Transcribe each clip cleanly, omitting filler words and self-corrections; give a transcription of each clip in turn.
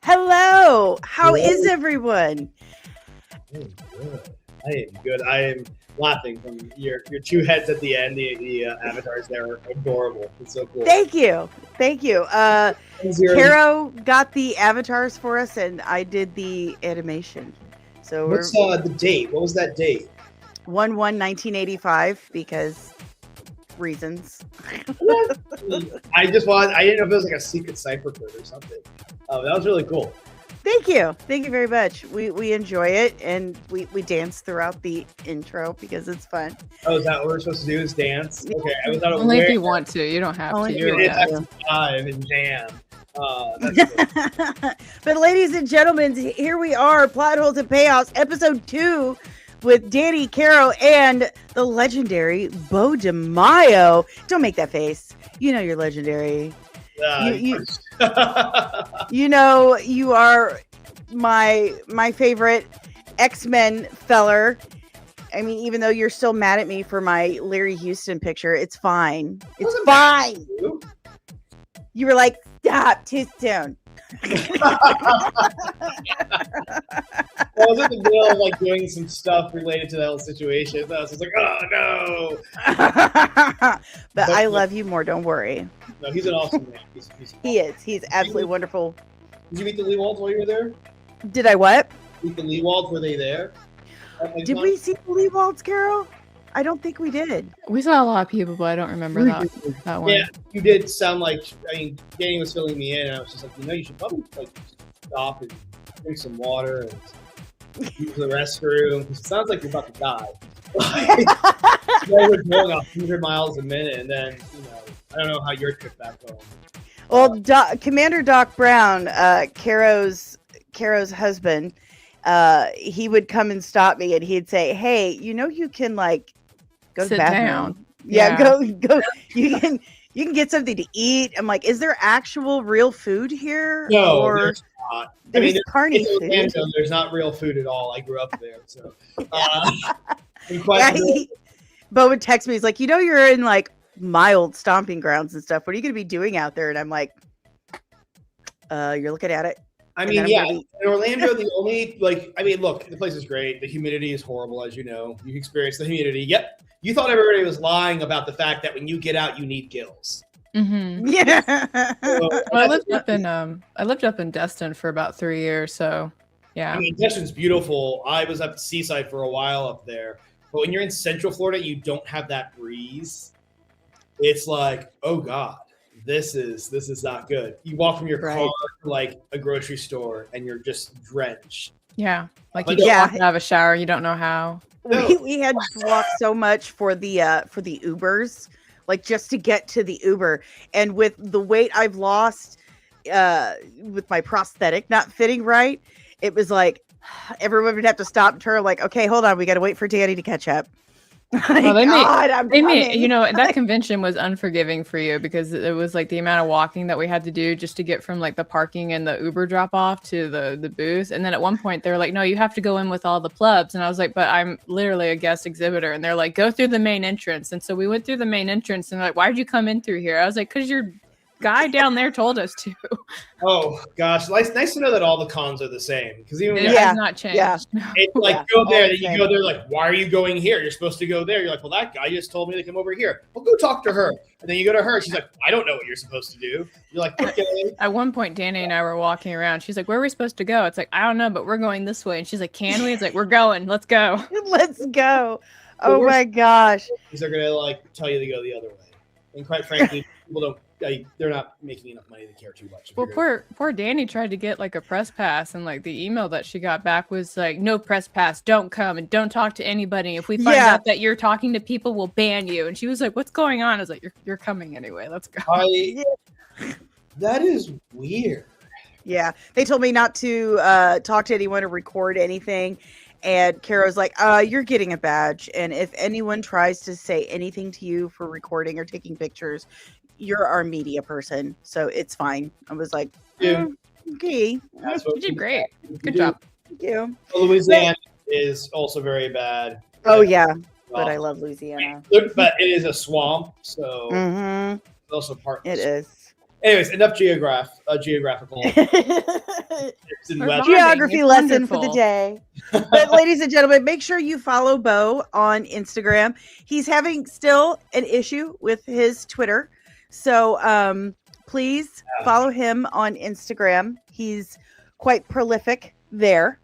Hello. How is everyone? I am good. I am good. I am laughing from your two heads at the end. The avatars there are adorable. It's so cool. Thank you. Thank you. Carrow got the avatars for us, and I did the animation. So what's the date? What was that date? 1/1/1985 because reasons. I didn't know if it was like a secret cipher code or something. That was really cool. Thank you very much. We enjoy it, and we dance throughout the intro because it's fun. Oh, is that what we're supposed to do? Is dance? Okay, I was not aware. Only if you want to. You don't have to. It's live and jam. But ladies and gentlemen, here we are, Plot Holes and Payoffs, episode 2 with Dani, Carrow, and the legendary Beau Demayo. Don't make that face. You know you're legendary. You know you are my favorite X-Men feller. I mean, even though you're still mad at me for my Larry Houston picture, it's fine. It's fine. You were like, stop, too soon. I was in the middle of like doing some stuff related to that whole situation. So I was just like, oh no. But I love you more, don't worry. No, he's an awesome man. He is. He's absolutely wonderful. Did you meet the Leewalds while you were there? Did I what? Meet the Leewalds? Were they there? Did we see the Leewalds, Carol? I don't think we did. We saw a lot of people, but I don't remember that one. Yeah, you did sound like, Danny was filling me in, and I was just like, you should probably like stop and drink some water and use the restroom, because it sounds like you're about to die. We're going 100 miles a minute, and then, I don't know how your trip back home. Well, Commander Doc Brown, Carrow's husband, he would come and stop me, and he'd say, "Hey, you can like go to the bathroom. Down. Yeah, go. You can get something to eat." I'm like, "Is there actual real food here?" No, or there's not. There's carny food. Orlando, there's not real food at all. I grew up there, so. Beau would text me. He's like, "You're in like mild stomping grounds and stuff. What are you going to be doing out there?" And I'm like, "You're looking at it." I mean, yeah, in Orlando, the only, look, the place is great. The humidity is horrible, as you know. You experience the humidity. Yep. You thought everybody was lying about the fact that when you get out, you need gills. Mm-hmm. Yeah. Well, I lived up in Destin for about 3 years, so yeah. I mean, Destin's beautiful. I was up at Seaside for a while up there. But when you're in Central Florida, you don't have that breeze. It's like, oh God. This is not good. You walk from your car to like a grocery store and you're just drenched. Yeah, like you don't have to have a shower. You don't know how. We had to walk so much for the Ubers, like just to get to the Uber. And with the weight I've lost, with my prosthetic not fitting right, it was like everyone would have to stop and turn. Like, okay, hold on, we got to wait for Dani to catch up. Well, they made that convention was unforgiving for you because it was like the amount of walking that we had to do just to get from like the parking and the Uber drop off to the booth. And then at one point they were like, no, you have to go in with all the plebs. And I was like, but I'm literally a guest exhibitor. And they're like, go through the main entrance. And so we went through the main entrance and they're like, why'd you come in through here? I was like, because your guy down there told us to. Oh gosh, nice to know that all the cons are the same, because even it has not changed. Yeah. It's like go there, then you go there, like, why are you going here? You're supposed to go there. You're like, well, that guy just told me to come over here. Well, go talk to her. And then you go to her. She's like, I don't know what you're supposed to do. You're like, okay. At one point, Dani and I were walking around. She's like, where are we supposed to go? It's like, I don't know, but we're going this way. And she's like, can we? It's like, we're going. Let's go. Let's go. Oh my gosh. They're gonna like tell you to go the other way. And quite frankly, people don't. They're not making enough money to care too much. Well, poor Dani tried to get like a press pass, and like the email that she got back was like, no press pass, don't come and don't talk to anybody. If we find out that you're talking to people, we'll ban you. And she was like, what's going on? I was like, you're coming anyway. Let's go. That is weird. Yeah. They told me not to talk to anyone or record anything. And Carrow's like, you're getting a badge. And if anyone tries to say anything to you for recording or taking pictures, you're our media person, so it's fine. I was like, okay. You did great. Good job. Thank you. Well, Louisiana is also very bad. Oh, yeah. But I love Louisiana. But it is a swamp, so it's also part. It is. Anyways, enough geographical geography lesson for the day. But ladies and gentlemen, make sure you follow Beau on Instagram. He's having still an issue with his Twitter. So please follow him on Instagram. He's quite prolific there.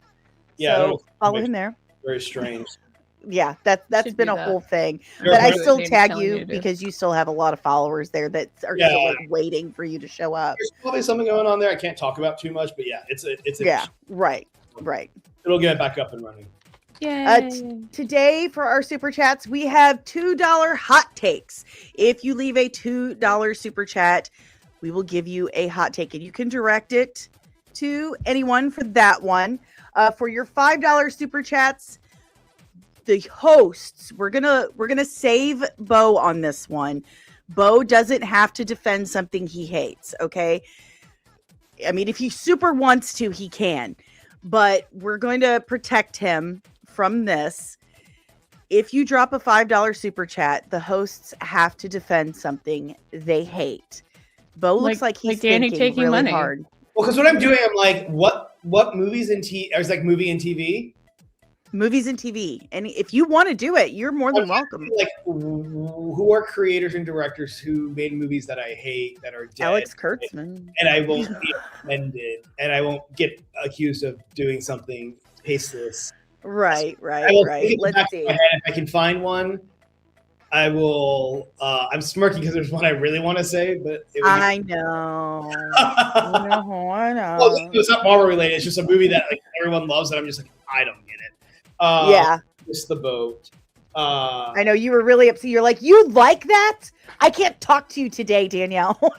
Yeah, so follow him there. Very strange. Yeah, that's been a whole thing. But I still tag you because you still have a lot of followers there that are still like waiting for you to show up. There's probably something going on there. I can't talk about too much, but yeah, it's right. It'll get back up and running. Today for our super chats, we have $2 hot takes. If you leave a $2 super chat, we will give you a hot take, and you can direct it to anyone for that one. For your $5 super chats, the hosts, we're gonna save Beau on this one. Beau doesn't have to defend something he hates, okay? I mean, if he super wants to, he can, but we're going to protect him from this. If you drop a $5 super chat, the hosts have to defend something they hate. Beau looks like he's Danny thinking taking really money. hard. Well, because what I'm doing, I'm like, what movies and TV? I was like, movie and TV. Movies and TV, and if you want to do it, you're more than welcome. Like, who are creators and directors who made movies that I hate, that are dead, Alex Kurtzman, and I won't be offended, and I won't get accused of doing something tasteless. Right. Let's see if I can find one. I will. I'm smirking because there's one I really want to say, but I know. I know. Well, it's not Marvel related. It's just a movie that like everyone loves, and I'm just like, I don't get it. It's The Boat. I know you were really upset. You're like, you like that? I can't talk to you today, Danielle. Well,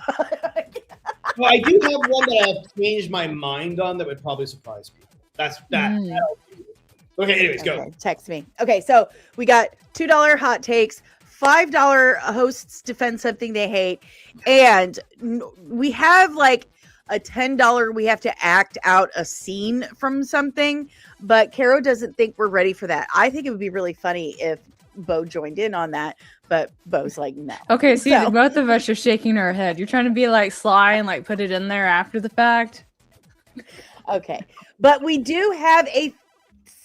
I do have one that I've changed my mind on that would probably surprise people. That's that. Okay, anyways, go. Text me. Okay, so we got $2 hot takes, $5 hosts defend something they hate, and we have like a $10 we have to act out a scene from something, but Carrow doesn't think we're ready for that. I think it would be really funny if Beau joined in on that, but Beau's like, no. Okay, see, both of us are shaking our head. You're trying to be like sly and like put it in there after the fact. Okay, but we do have a,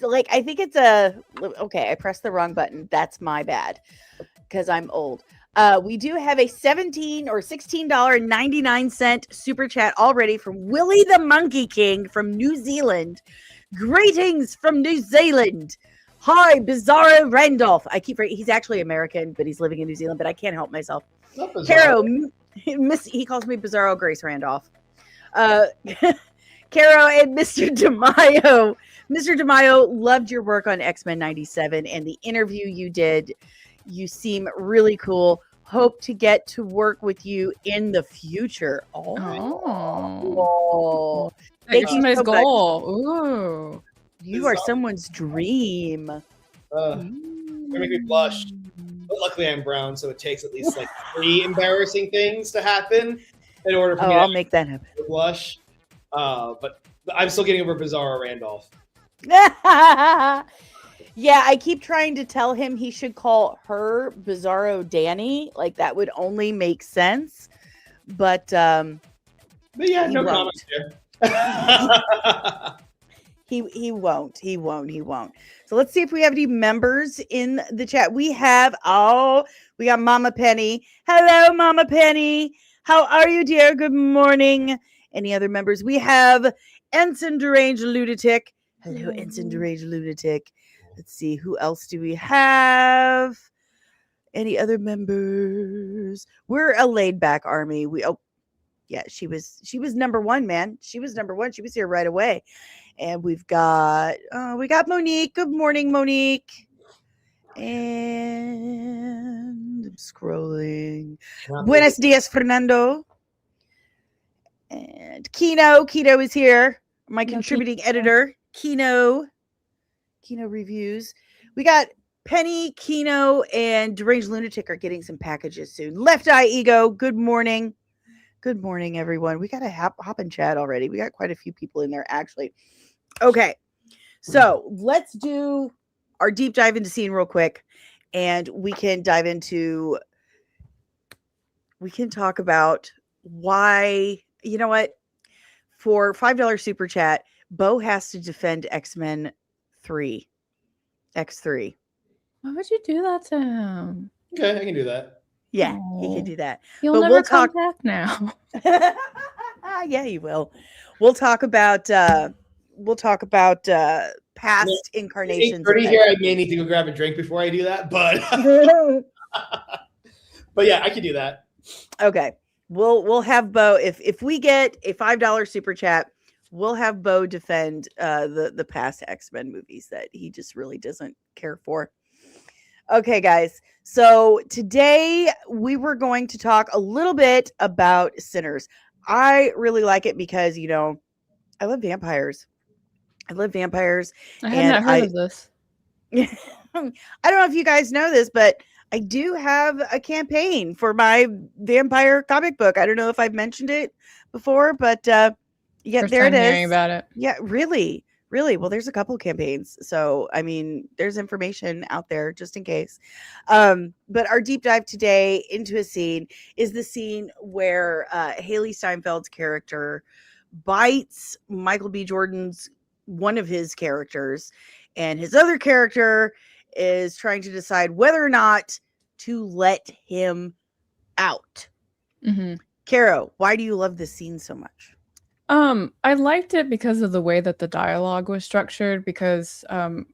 like, I think it's a, okay, I pressed the wrong button. That's my bad because I'm old. We do have a $17 or $16.99 super chat already from Willie the Monkey King from New Zealand. Greetings from New Zealand. Hi, Bizarro Randolph. He's actually American, but he's living in New Zealand, but I can't help myself. Carrow, he calls me Bizarro Grace Randolph. Carrow and Mr. Demayo. Mr. Demayo, loved your work on X-Men 97 and the interview you did. You seem really cool. Hope to get to work with you in the future. Oh. Thank you so goal. Ooh. You are someone's dream. Make me blush. But luckily I'm brown, so it takes at least like 3 embarrassing things to happen in order for me I'll make that happen. To blush. But I'm still getting over Bizarro Randolph. Yeah, I keep trying to tell him he should call her Bizarro Danny. Like, that would only make sense. But yeah, no comments here. He won't. So let's see if we have any members in the chat. We got Mama Penny. Hello, Mama Penny. How are you, dear? Good morning. Any other members? We have Ensign Deranged Lunatic. Hello, Ensign Deranged Lunatic. Let's see, who else do we have? Any other members? We're a laid-back army. She was number one, man. She was number one. She was here right away. And we got Monique. Good morning, Monique. And I'm scrolling. Buenos dias, Fernando. And Kino is here. My contributing editor, Kino Reviews. We got Penny, Kino, and Deranged Lunatic are getting some packages soon. Left Eye Ego, good morning. Good morning, everyone. We got a hop and chat already. We got quite a few people in there, actually. Okay, so let's do our deep dive into scene real quick, and we can talk about why, you know what? For $5 super chat, Beau has to defend X-Men 3. X3. Why would you do that to him? Okay, I can do that. Yeah, he can do that. He'll but never we'll come talk back now. Yeah, he will. We'll talk about past incarnations of 8:30 here. I may need to go grab a drink before I do that, but but yeah, I can do that. Okay. We'll have Beau if we get a $5 super chat, we'll have Beau defend the past X-Men movies that he just really doesn't care for. Okay, guys. So today we were going to talk a little bit about Sinners. I really like it because, you know, I love vampires. I love vampires. I had not heard of this. I don't know if you guys know this, but I do have a campaign for my vampire comic book. I don't know if I've mentioned it before, but yeah, First there it time is. hearing about it. Yeah, really. Well, there's a couple campaigns, so I mean, there's information out there just in case. But our deep dive today into a scene is the scene where Haley Steinfeld's character bites Michael B. Jordan's one of his characters, and his other character is trying to decide whether or not to let him out. Mm-hmm. Carrow, why do you love this scene so much? I liked it because of the way that the dialogue was structured, because I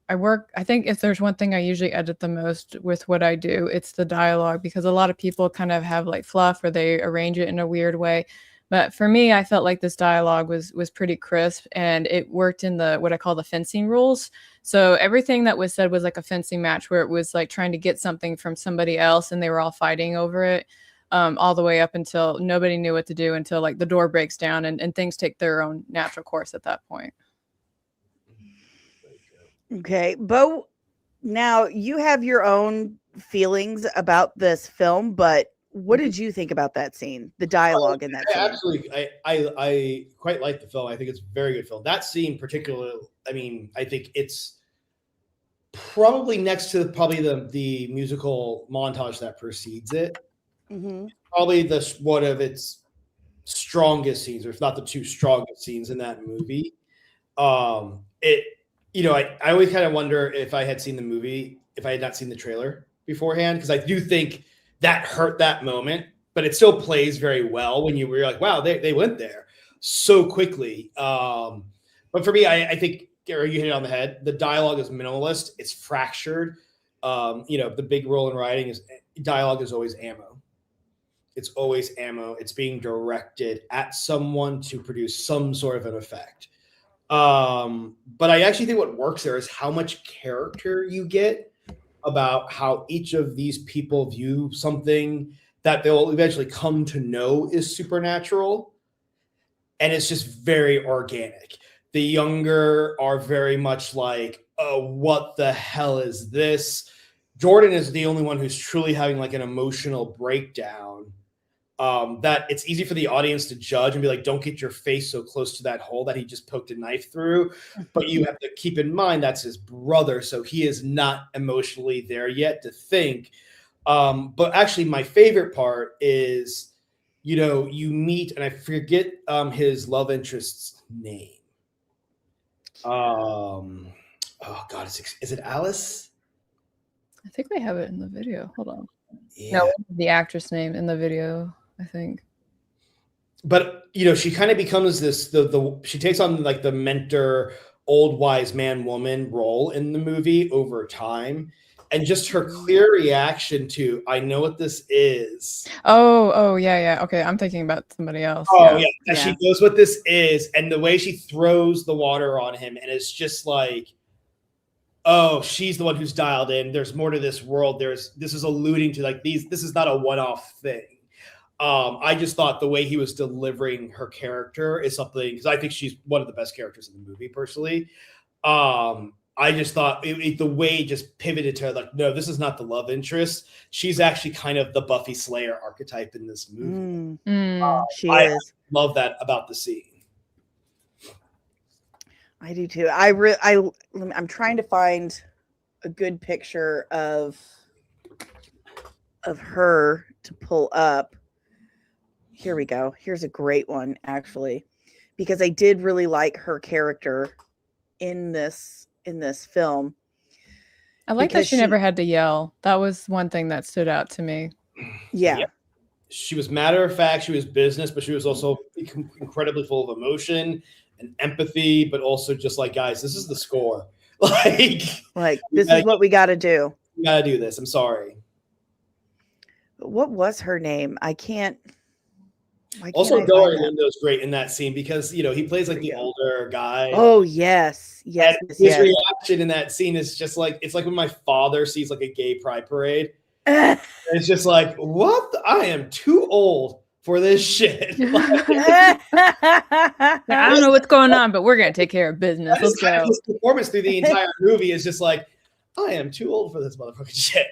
think if there's one thing I usually edit the most with what I do, it's the dialogue, because a lot of people kind of have like fluff or they arrange it in a weird way. But for me, I felt like this dialogue was pretty crisp, and it worked in the what I call the fencing rules. So everything that was said was like a fencing match where it was like trying to get something from somebody else and they were all fighting over it. All the way up until nobody knew what to do, until like the door breaks down and things take their own natural course at that point. Okay, Beau, now you have your own feelings about this film, but what did you think about that scene, the dialogue in that scene? Absolutely. I quite like the film. I think it's a very good film. That scene particularly, I mean, I think it's probably next to the musical montage that precedes it. Mm-hmm. Probably one of its strongest scenes, or if not the two strongest scenes in that movie. I always kind of wonder if I had seen the movie, if I had not seen the trailer beforehand, because I do think that hurt that moment, but it still plays very well when you're like, wow, they went there so quickly. But for me, I think, Gary, you hit it on the head. The dialogue is minimalist. It's fractured. The big role in writing is dialogue is always ammo. It's always ammo. It's being directed at someone to produce some sort of an effect. But I actually think what works there is how much character you get about how each of these people view something that they'll eventually come to know is supernatural. And it's just very organic. The younger are very much like, oh, what the hell is this? Jordan is the only one who's truly having like an emotional breakdown. That it's easy for the audience to judge and be like, don't get your face so close to that hole that he just poked a knife through. But you have to keep in mind that's his brother, so he is not emotionally there yet to think. But actually, my favorite part is, you meet, and I forget his love interest's name. Oh God, is it Alice? I think we have it in the video. Hold on. Yeah. No, the actress name in the video, I think. But she kind of becomes this she takes on like the mentor, old wise man woman role in the movie over time, and just her clear reaction to, I know what this is. Oh yeah. Okay, I'm thinking about somebody else. Oh yeah. She knows what this is, and the way she throws the water on him, and it's just like, oh, she's the one who's dialed in. There's more to this world. This is alluding to like this is not a one-off thing. I just thought the way he was delivering her character is something, because I think she's one of the best characters in the movie personally. I just thought the way it just pivoted to like, no, this is not the love interest. She's actually kind of the Buffy Slayer archetype in this movie. She is. Love that about the scene. I do too. I'm trying to find a good picture of her to pull up. Here we go. Here's a great one, actually, because I did really like her character in this film. I like that she never had to yell. That was one thing that stood out to me. Yeah. She was matter of fact. She was business, but she was also incredibly full of emotion and empathy, but also just like, guys, this is the score. Like this is what we got to do. We got to do this. I'm sorry. What was her name? I can't. Also, Delroy Lindo's great in that scene because, you know, he plays like the older guy. Oh, yes. Yes. And his reaction in that scene is just like, it's like when my father sees like a gay pride parade. It's just like, what? I am too old for this shit. I don't know what's going on, but we're going to take care of business. Let's go. His performance through the entire movie is just like, I am too old for this motherfucking shit.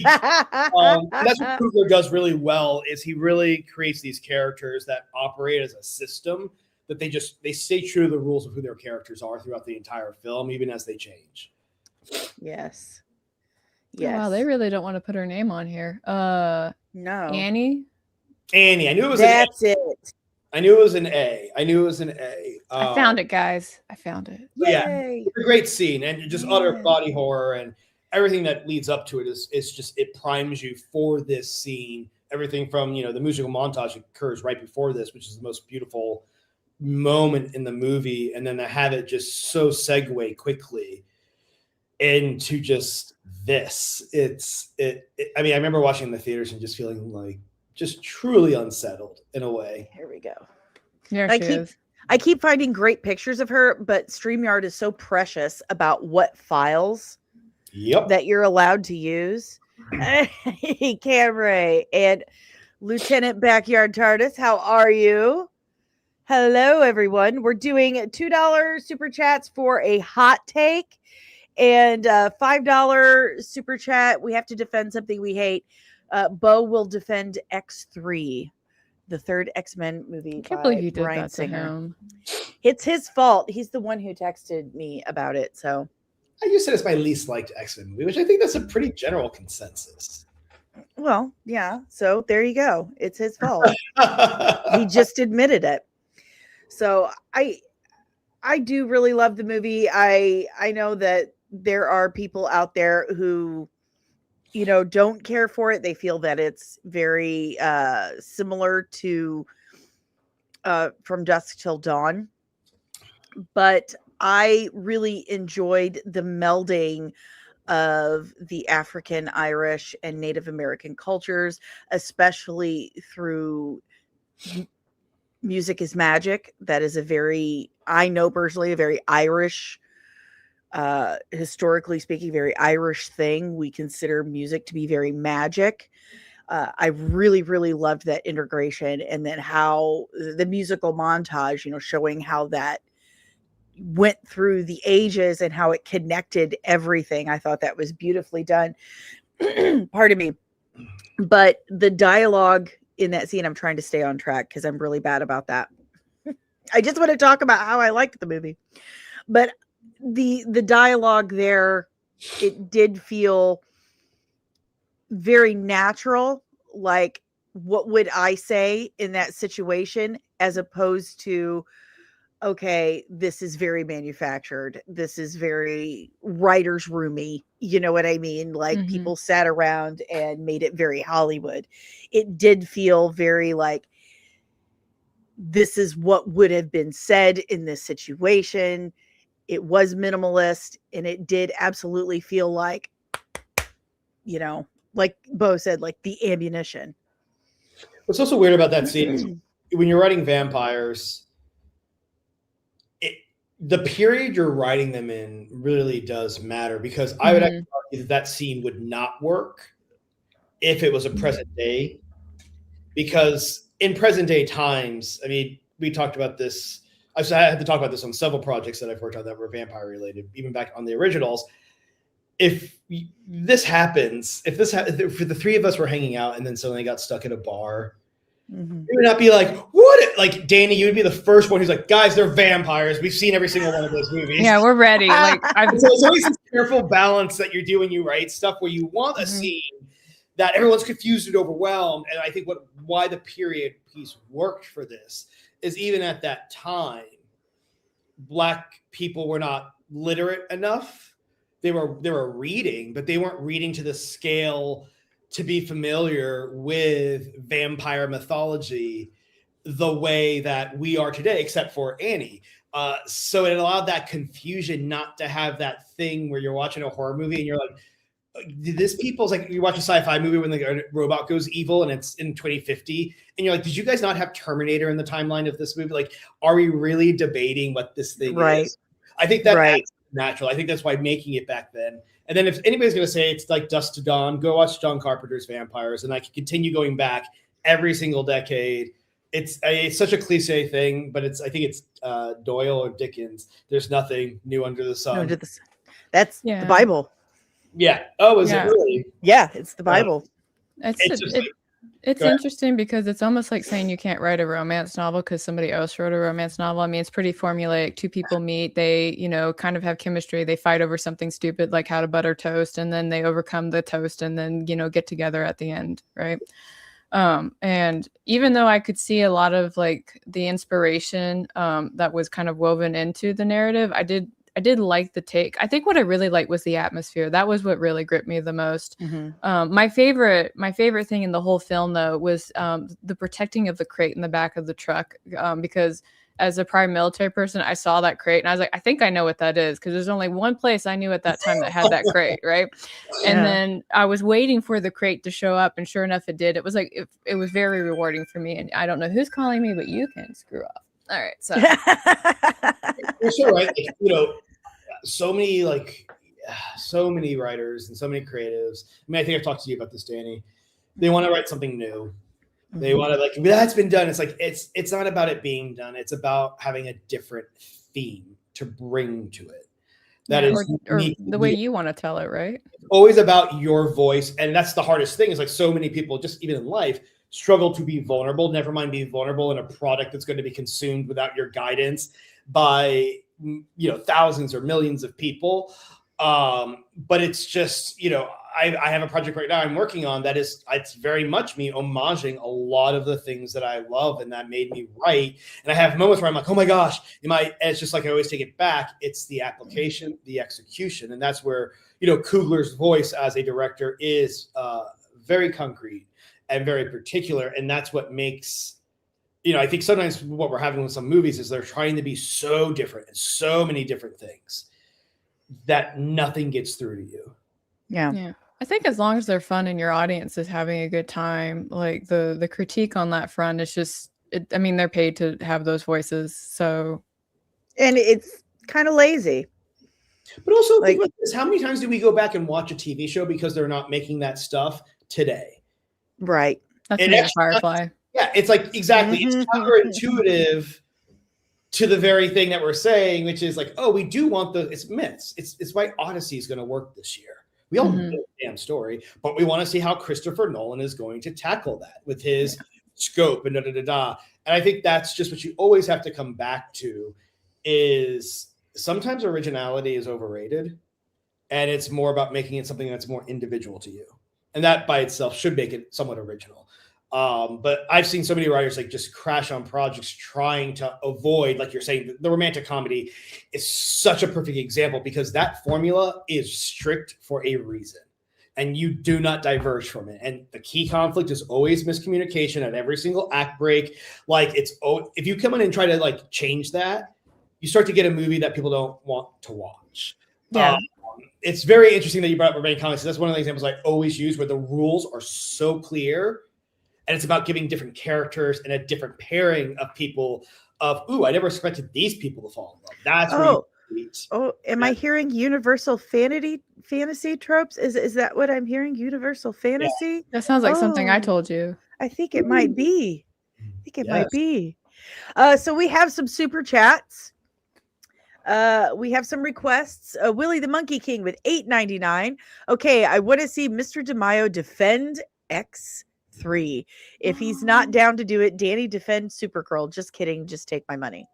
That's what Coogler does really well is he really creates these characters that operate as a system that they stay true to the rules of who their characters are throughout the entire film, even as they change. Yes. Yes. Oh, wow, they really don't want to put her name on here. No. Annie. I knew it was That's an A. it. I knew it was an A. I found it, guys. I found it. Yeah, it's a great scene and just utter body horror and everything that leads up to it is just it primes you for this scene. Everything from, you know, the musical montage occurs right before this, which is the most beautiful moment in the movie, and then to have it just so segue quickly into just this. I mean, I remember watching in the theaters and just feeling like just truly unsettled in a way. Here we go. There she is. I keep finding great pictures of her, but StreamYard is so precious about what files that you're allowed to use. Hey, Camry and Lieutenant Backyard TARDIS, how are you? Hello, everyone. We're doing $2 super chats for a hot take and $5 super chat. We have to defend something we hate. Beau will defend X3, the third X-Men movie. I can't believe you did Bryan that Singer. to him. It's his fault. He's the one who texted me about it. So you said it's my least liked X-Men movie, which I think that's a pretty general consensus. Well, yeah. So there you go. It's his fault. He just admitted it. So I do really love the movie. I know that there are people out there who, you know, don't care for it. They feel that it's very similar to From Dusk Till Dawn. But I really enjoyed the melding of the African, Irish, and Native American cultures, especially through Music is Magic. That is I know personally, a very Irish, historically speaking, very Irish thing. We consider music to be very magic. I really, really loved that integration, and then how the musical montage, you know, showing how that went through the ages and how it connected everything. I thought that was beautifully done. Pardon me. But the dialogue in that scene, I'm trying to stay on track because I'm really bad about that. I just want to talk about how I liked the movie. But the dialogue there, it did feel very natural. Like, what would I say in that situation, as opposed to, okay, this is very manufactured. This is very writer's roomy. You know what I mean? Like, people sat around and made it very Hollywood. It did feel very like, this is what would have been said in this situation. It was minimalist, and it did absolutely feel like, you know, like Beau said, like the ammunition. What's also weird about that scene is when you're writing vampires, the period you're writing them in really does matter, because I would actually argue that scene would not work if it was a present day, because in present day times, I mean, we talked about this. I had to talk about this on several projects that I've worked on that were vampire related, even back on the originals. If this happens, if the three of us were hanging out and then suddenly got stuck in a bar, it would not be like, what? Like, Danny, you would be the first one who's like, guys, they're vampires. We've seen every single one of those movies. Yeah, we're ready. Like, so it's always this careful balance that you do when you write stuff, where you want a scene that everyone's confused and overwhelmed. And I think why the period piece worked for this is even at that time, Black people were not literate enough. They were reading, but they weren't reading to the scale to be familiar with vampire mythology the way that we are today, except for Annie. So it allowed that confusion not to have that thing where you're watching a horror movie and you're like, this people's like, you watch a sci-fi movie when the robot goes evil and it's in 2050 and you're like, did you guys not have Terminator in the timeline of this movie? Like, are we really debating what this thing is? I think that's natural. I think that's why making it back then. And then if anybody's going to say it's like dusk to dawn, go watch John Carpenter's Vampires. And I can continue going back every single decade. It's such a cliche thing, but I think it's Doyle or Dickens. There's nothing new under the sun. That's the Bible. Yeah. Oh, is it really? Yeah, it's the Bible. It's interesting because it's almost like saying you can't write a romance novel because somebody else wrote a romance novel. I mean, it's pretty formulaic. Two people meet, they, kind of have chemistry. They fight over something stupid like how to butter toast, and then they overcome the toast and then, get together at the end, right? And even though I could see a lot of like the inspiration that was kind of woven into the narrative, I did like the take. I think what I really liked was the atmosphere. That was what really gripped me the most. Mm-hmm. My favorite thing in the whole film, though, was the protecting of the crate in the back of the truck. Because as a prior military person, I saw that crate and I was like, I think I know what that is, because there's only one place I knew at that time that had that crate, right? Yeah. And then I was waiting for the crate to show up, and sure enough, it did. It was like it was very rewarding for me. And I don't know who's calling me, but you can screw up. All right, so you're so right. So many writers and so many creatives. I mean, I think I've talked to you about this, Dani. They want to write something new. They want to that's been done. It's like it's not about it being done. It's about having a different theme to bring to it. That is or the way you want to tell it, right? Always about your voice, and that's the hardest thing. Is like so many people, just even in life, struggle to be vulnerable. Never mind being vulnerable in a product that's going to be consumed without your guidance by thousands or millions of people. But it's just, I have a project right now I'm working on that it's very much me homaging a lot of the things that I love and that made me write. And I have moments where I'm like, oh my gosh, and it's just like, I always take it back. It's the application, the execution. And that's where, Coogler's voice as a director is very concrete and very particular. And that's what makes, I think sometimes what we're having with some movies is they're trying to be so different and so many different things that nothing gets through to you. Yeah. I think as long as they're fun and your audience is having a good time, like the critique on that front is just, they're paid to have those voices. So, and it's kind of lazy. But also, think about this. How many times do we go back and watch a TV show because they're not making that stuff today? Right. That's Firefly. Yeah, it's like, exactly. It's counterintuitive to the very thing that we're saying, which is like, oh, we do want it's myths. It's why Odyssey is going to work this year. We all know the damn story, but we want to see how Christopher Nolan is going to tackle that with his scope and da-da-da-da. And I think that's just what you always have to come back to is sometimes originality is overrated, and it's more about making it something that's more individual to you. And that by itself should make it somewhat original. But I've seen so many writers just crash on projects trying to avoid, like you're saying, the romantic comedy is such a perfect example because that formula is strict for a reason and you do not diverge from it. And the key conflict is always miscommunication at every single act break. If you come in and try to change that, you start to get a movie that people don't want to watch. Yeah. It's very interesting that you brought up romantic comedy. That's one of the examples I always use where the rules are so clear. And it's about giving different characters and a different pairing of people I never expected these people to fall in love. That's am I hearing universal fantasy tropes? Is that what I'm hearing? Universal fantasy? Yeah. That sounds like something I told you. I think it might be. Might be. So we have some super chats. We have some requests. Willie the Monkey King with $8.99. Okay, I want to see Mr. Demayo defend X3. If he's not down to do it, Dani defend Supergirl. Just kidding. Just take my money.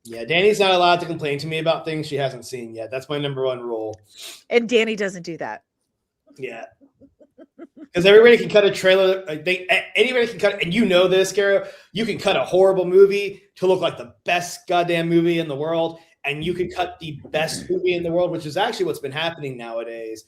Yeah, Dani's not allowed to complain to me about things she hasn't seen yet. That's my number one rule. And Dani doesn't do that. Yeah. Because everybody can cut a trailer. Anybody can cut, and you know this, Carrow. You can cut a horrible movie to look like the best goddamn movie in the world, and you can cut the best movie in the world, which is actually what's been happening nowadays,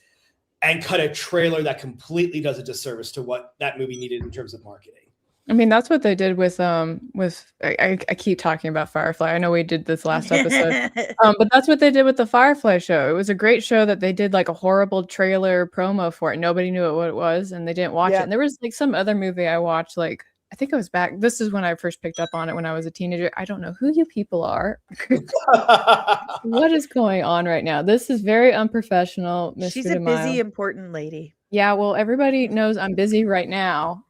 and cut a trailer that completely does a disservice to what that movie needed in terms of marketing. I mean, that's what they did with I keep talking about Firefly. I know we did this last episode, but that's what they did with the Firefly show. It was a great show that they did like a horrible trailer promo for it. Nobody knew what it was, and they didn't watch it. And there was like some other movie I watched, like I think it was back. This is when I first picked up on it when I was a teenager. I don't know who you people are. What is going on right now? This is very unprofessional, Mr. She's a Demayo. busy, important lady. Yeah, well, everybody knows I'm busy right now.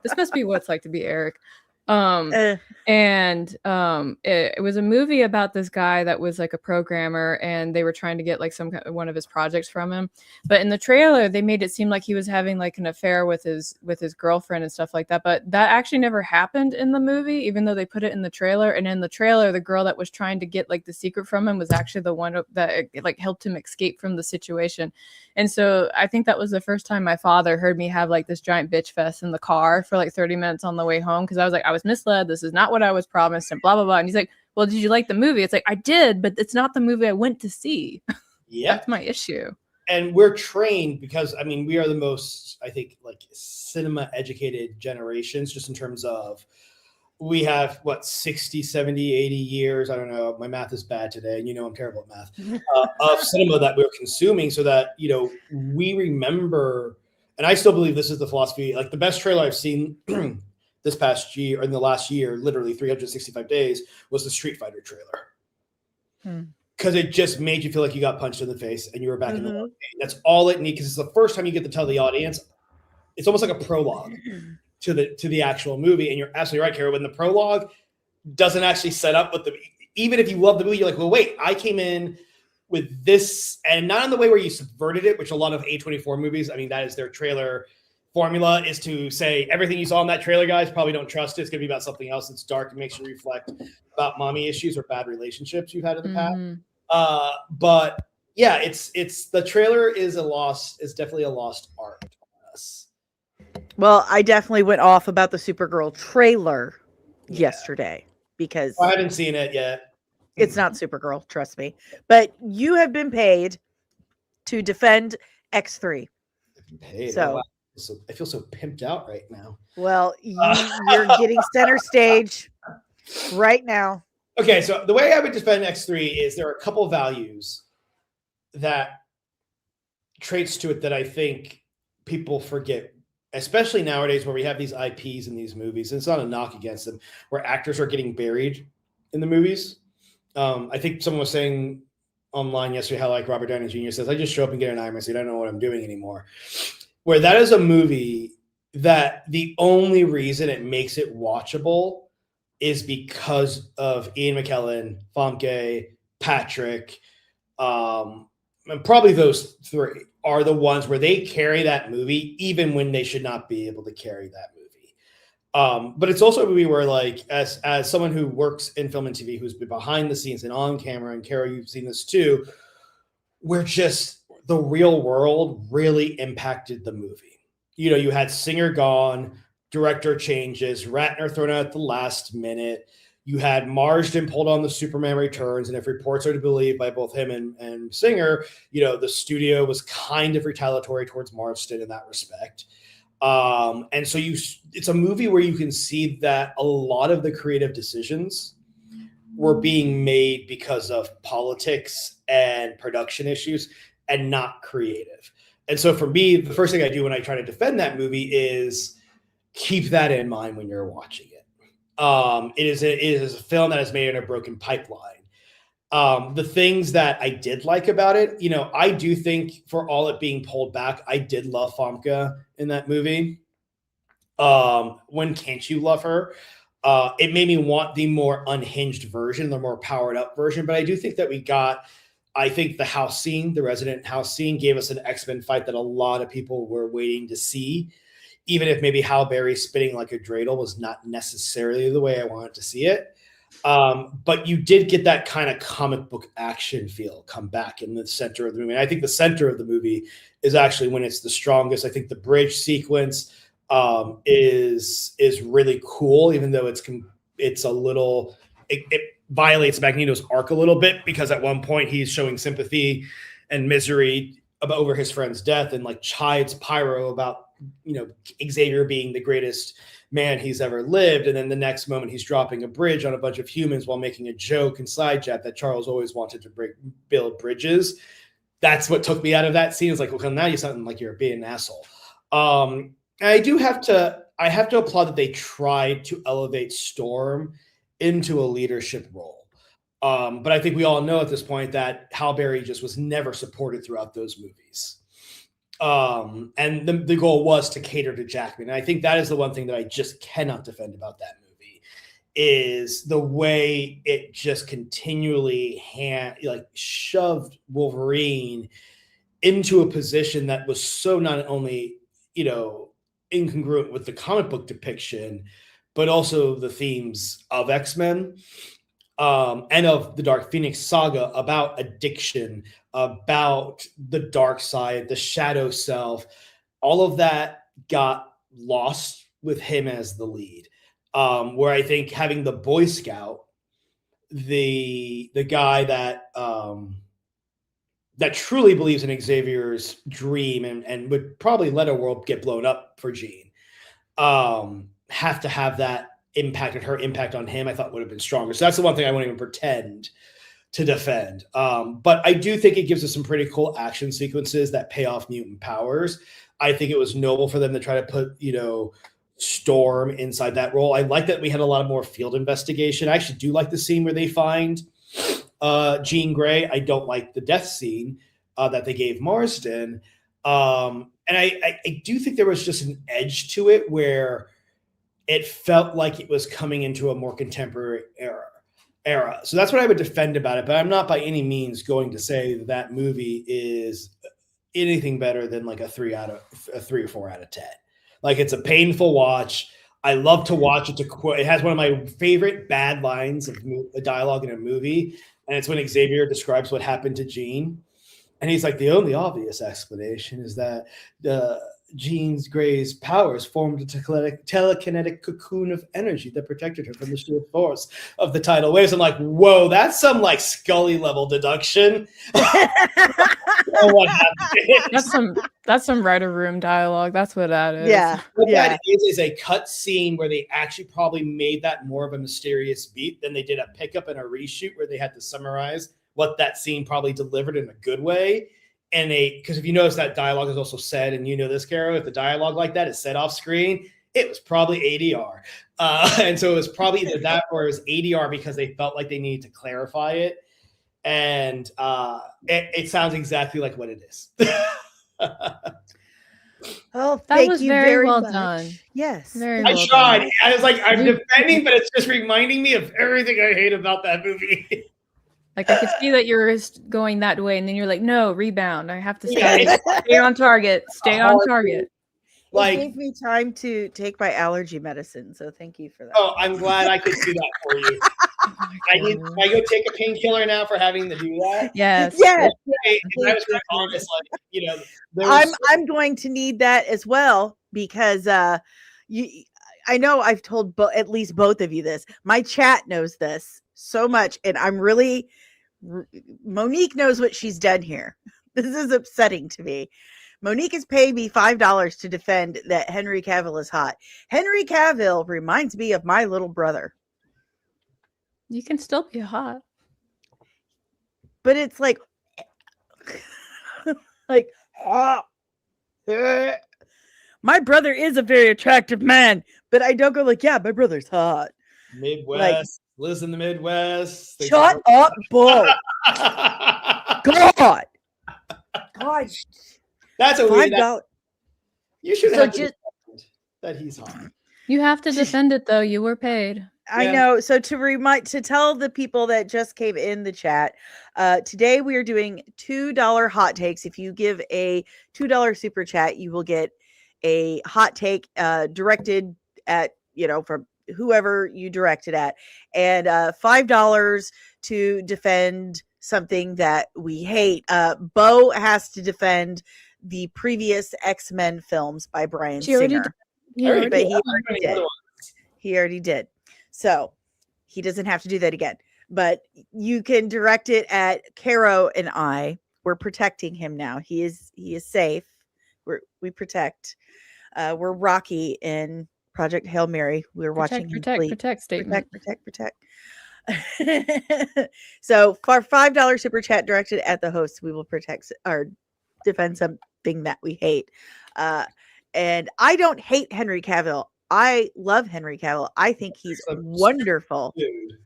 This must be what it's like to be Eric. It was a movie about this guy that was like a programmer, and they were trying to get like one of his projects from him. But in the trailer, they made it seem like he was having like an affair with his girlfriend and stuff like that. But that actually never happened in the movie, even though they put it in the trailer. And in the trailer, the girl that was trying to get like the secret from him was actually the one that like helped him escape from the situation. And so I think that was the first time my father heard me have like this giant bitch fest in the car for like 30 minutes on the way home, because I was like, I was misled. This is not what I was promised, and blah, blah, blah. And he's like, well, did you like the movie? It's like, I did, but it's not the movie I went to see. Yeah. That's my issue. And we're trained because, I mean, we are the most, I think, like cinema educated generations, just in terms of we have, 60, 70, 80 years. I don't know. My math is bad today. And I'm terrible at math of cinema that we're consuming, so that, we remember. And I still believe this is the philosophy. Like the best trailer I've seen this past year, or in the last year, literally 365 days, was the Street Fighter trailer. Because it just made you feel like you got punched in the face and you were back in the game. That's all it needs, because it's the first time you get to tell the audience. It's almost like a prologue to the actual movie. And you're absolutely right, Carrow. When the prologue doesn't actually set up what even if you love the movie, you're like, well, wait, I came in with this, and not in the way where you subverted it, which a lot of A24 movies, I mean, that is their trailer formula, is to say everything you saw in that trailer, guys, probably don't trust it. It's going to be about something else. It's dark and makes you reflect about mommy issues or bad relationships you've had in the past. But yeah, it's the trailer is definitely a lost art on us. Well, I definitely went off about the Supergirl trailer yesterday because I haven't seen it yet. It's not Supergirl, trust me. But you have been paid to defend X3. Paid. So. Oh, wow. So I feel so pimped out right now. Well, you're getting center stage right now. Okay, so the way I would defend X3 is there are a couple of values traits to it that I think people forget, especially nowadays where we have these IPs in these movies. And it's not a knock against them, where actors are getting buried in the movies. I think someone was saying online yesterday how like Robert Downey Jr. says, I just show up and get an IMAX. I don't know what I'm doing anymore. Where that is a movie that the only reason it makes it watchable is because of Ian McKellen, Famke, Patrick, and probably those three are the ones where they carry that movie even when they should not be able to carry that movie. But it's also a movie where, like, as someone who works in film and TV, who's been behind the scenes and on camera, and Carrow, you've seen this too, where just the real world really impacted the movie. You had Singer gone, director changes, Ratner thrown out at the last minute. You had Marsden pulled on the Superman Returns, and if reports are to be believed by both him and Singer, the studio was kind of retaliatory towards Marsden in that respect. And so it's a movie where you can see that a lot of the creative decisions were being made because of politics and production issues and not creative. And so for me, the first thing I do when I try to defend that movie is keep that in mind when you're watching it. It is a film that is made in a broken pipeline. The things that I did like about it, I do think for all it being pulled back, I did love Famke in that movie. When Can't You Love Her? It made me want the more unhinged version, the more powered up version. But I do think that I think the house scene, the resident house scene, gave us an X-Men fight that a lot of people were waiting to see. Even if maybe Halle Berry spinning like a dreidel was not necessarily the way I wanted to see it. But you did get that kind of comic book action feel come back in the center of the movie. And I think the center of the movie is actually when it's the strongest. I think the bridge sequence is really cool, even though it's a little it violates Magneto's arc a little bit, because at one point he's showing sympathy and misery over his friend's death and like chides Pyro about, you know, Xavier being the greatest man he's ever lived, and then the next moment he's dropping a bridge on a bunch of humans while making a joke inside Jet that Charles always wanted to build bridges. That's what took me out of that scene. It's like, well, now you sound like you're being an asshole. I have to applaud that they tried to elevate Storm into a leadership role. But I think we all know at this point that Hal Berry just was never supported throughout those movies. And the goal was to cater to Jackman. And I think that is the one thing that I just cannot defend about that movie, is the way it just continually shoved Wolverine into a position that was so not only, you know, incongruent with the comic book depiction, but also the themes of X-Men. And of the Dark Phoenix saga, about addiction, about the dark side, the shadow self. All of that got lost with him as the lead. Where I think having the Boy Scout, the guy that that truly believes in Xavier's dream and would probably let a world get blown up for Jean, have to have that her impact on him, I thought would have been stronger. So that's the one thing I won't even pretend to defend. But I do think it gives us some pretty cool action sequences that pay off mutant powers. I think it was noble for them to try to put, you know, Storm inside that role. I like that we had a lot of more field investigation. I actually do like the scene where they find Jean Grey. I don't like the death scene that they gave Marsden. And I do think there was just an edge to it where it felt like it was coming into a more contemporary era. So that's what I would defend about it. But I'm not by any means going to say that movie is anything better than like a 3 or 4 out of 10. Like, it's a painful watch. I love to watch it. It has one of my favorite bad lines of a dialogue in a movie. And it's when Xavier describes what happened to Jean. And he's like, the only obvious explanation is that Jean Grey's powers formed a telekinetic cocoon of energy that protected her from the sheer force of the tidal waves. I'm like, whoa, that's some like Scully level deduction. That's some writer room dialogue. That's what that is. Yeah. What that is a cut scene where they actually probably made that more of a mysterious beat than they did a pickup and a reshoot where they had to summarize what that scene probably delivered in a good way. And because if you notice that dialogue is also said, and you know this, Carrow, if the dialogue like that is said off screen, it was probably ADR. And so it was probably either that or it was ADR because they felt like they needed to clarify it. And it sounds exactly like what it is. Oh, that was very well much. done. Yes. Very I well tried. done. I was like, I'm defending, but it's just reminding me of everything I hate about that movie. Like, I could see that you're going that way, and then you're like, no, rebound. I have to stay on target. Stay on target. Like, it gave me time to take my allergy medicine, so thank you for that. Oh, I'm glad I could do that for you. I go take a painkiller now for having to do that. Yes. Yes. I was quite honest, like, you know, I'm going to need that as well because I know I've told at least both of you this. My chat knows this so much, and I'm really Monique knows what she's done here. This is upsetting to me. Monique has paid me $5 to defend that Henry Cavill is hot. Henry Cavill reminds me of my little brother. You can still be hot. But it's like my brother is a very attractive man, but I don't go like, yeah, my brother's hot. Midwest, lives in the Midwest. Shut up, Beau. God. That's a weird. You should have just that he's hot. You have to defend it, though. You were paid. I know. So to tell the people that just came in the chat, today we are doing $2 hot takes. If you give a $2 super chat, you will get a hot take directed at, from whoever you direct it at, and $5 to defend something that we hate. Beau has to defend the previous X-Men films by Bryan Singer. He already did. So he doesn't have to do that again. But you can direct it at Carrow and I. We're protecting him now. He is safe. We protect. We're Rocky in Project Hail Mary. We're watching him protect statement. Protect. So for $5 super chat directed at the host, we will protect or defend something that we hate. And I don't hate Henry Cavill. I love Henry Cavill. I think he's wonderful. Dude.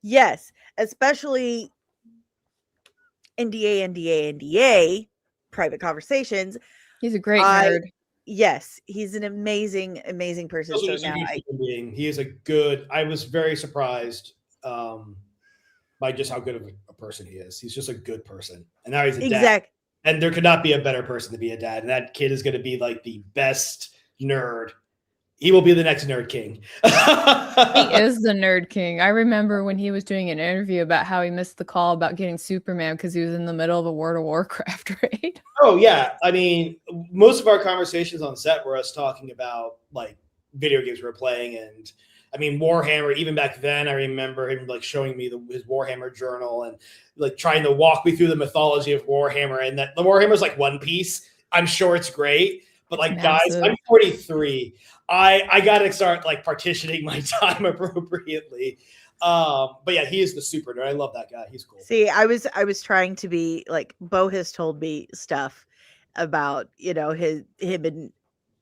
Yes, especially NDA, private conversations. He's a great nerd. Yes, he's an amazing person. So now he is a good. I was very surprised by just how good of a person he is. He's just a good person, and now he's a dad. And there could not be a better person to be a dad. And that kid is going to be like the best nerd. He will be the next nerd king. He is the nerd king. I remember when he was doing an interview about how he missed the call about getting Superman because he was in the middle of a World of Warcraft raid. Oh, yeah. I mean, most of our conversations on set were us talking about like video games we were playing. And I mean, Warhammer, even back then, I remember him like showing me his Warhammer journal and like trying to walk me through the mythology of Warhammer, and that the Warhammer is like One Piece. I'm sure it's great, but like, guys, I'm 43. I got to start like partitioning my time appropriately. But yeah, he is the super nerd. I love that guy. He's cool. See, I was trying to be like, Beau has told me stuff about, him and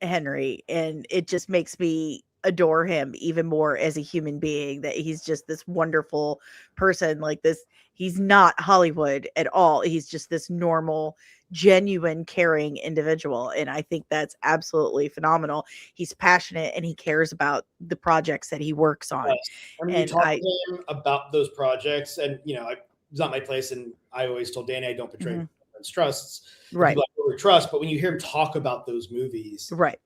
Henry, and it just makes me adore him even more as a human being, that he's just this wonderful person. Like this, he's not Hollywood at all. He's just this normal, genuine, caring individual, and I think that's absolutely phenomenal. He's passionate and he cares about the projects that he works on. Yes. I mean, you talk to him about those projects, and it's not my place, and I always told Dani I don't betray friends' trusts, right? Trust, but when you hear him talk about those movies, right,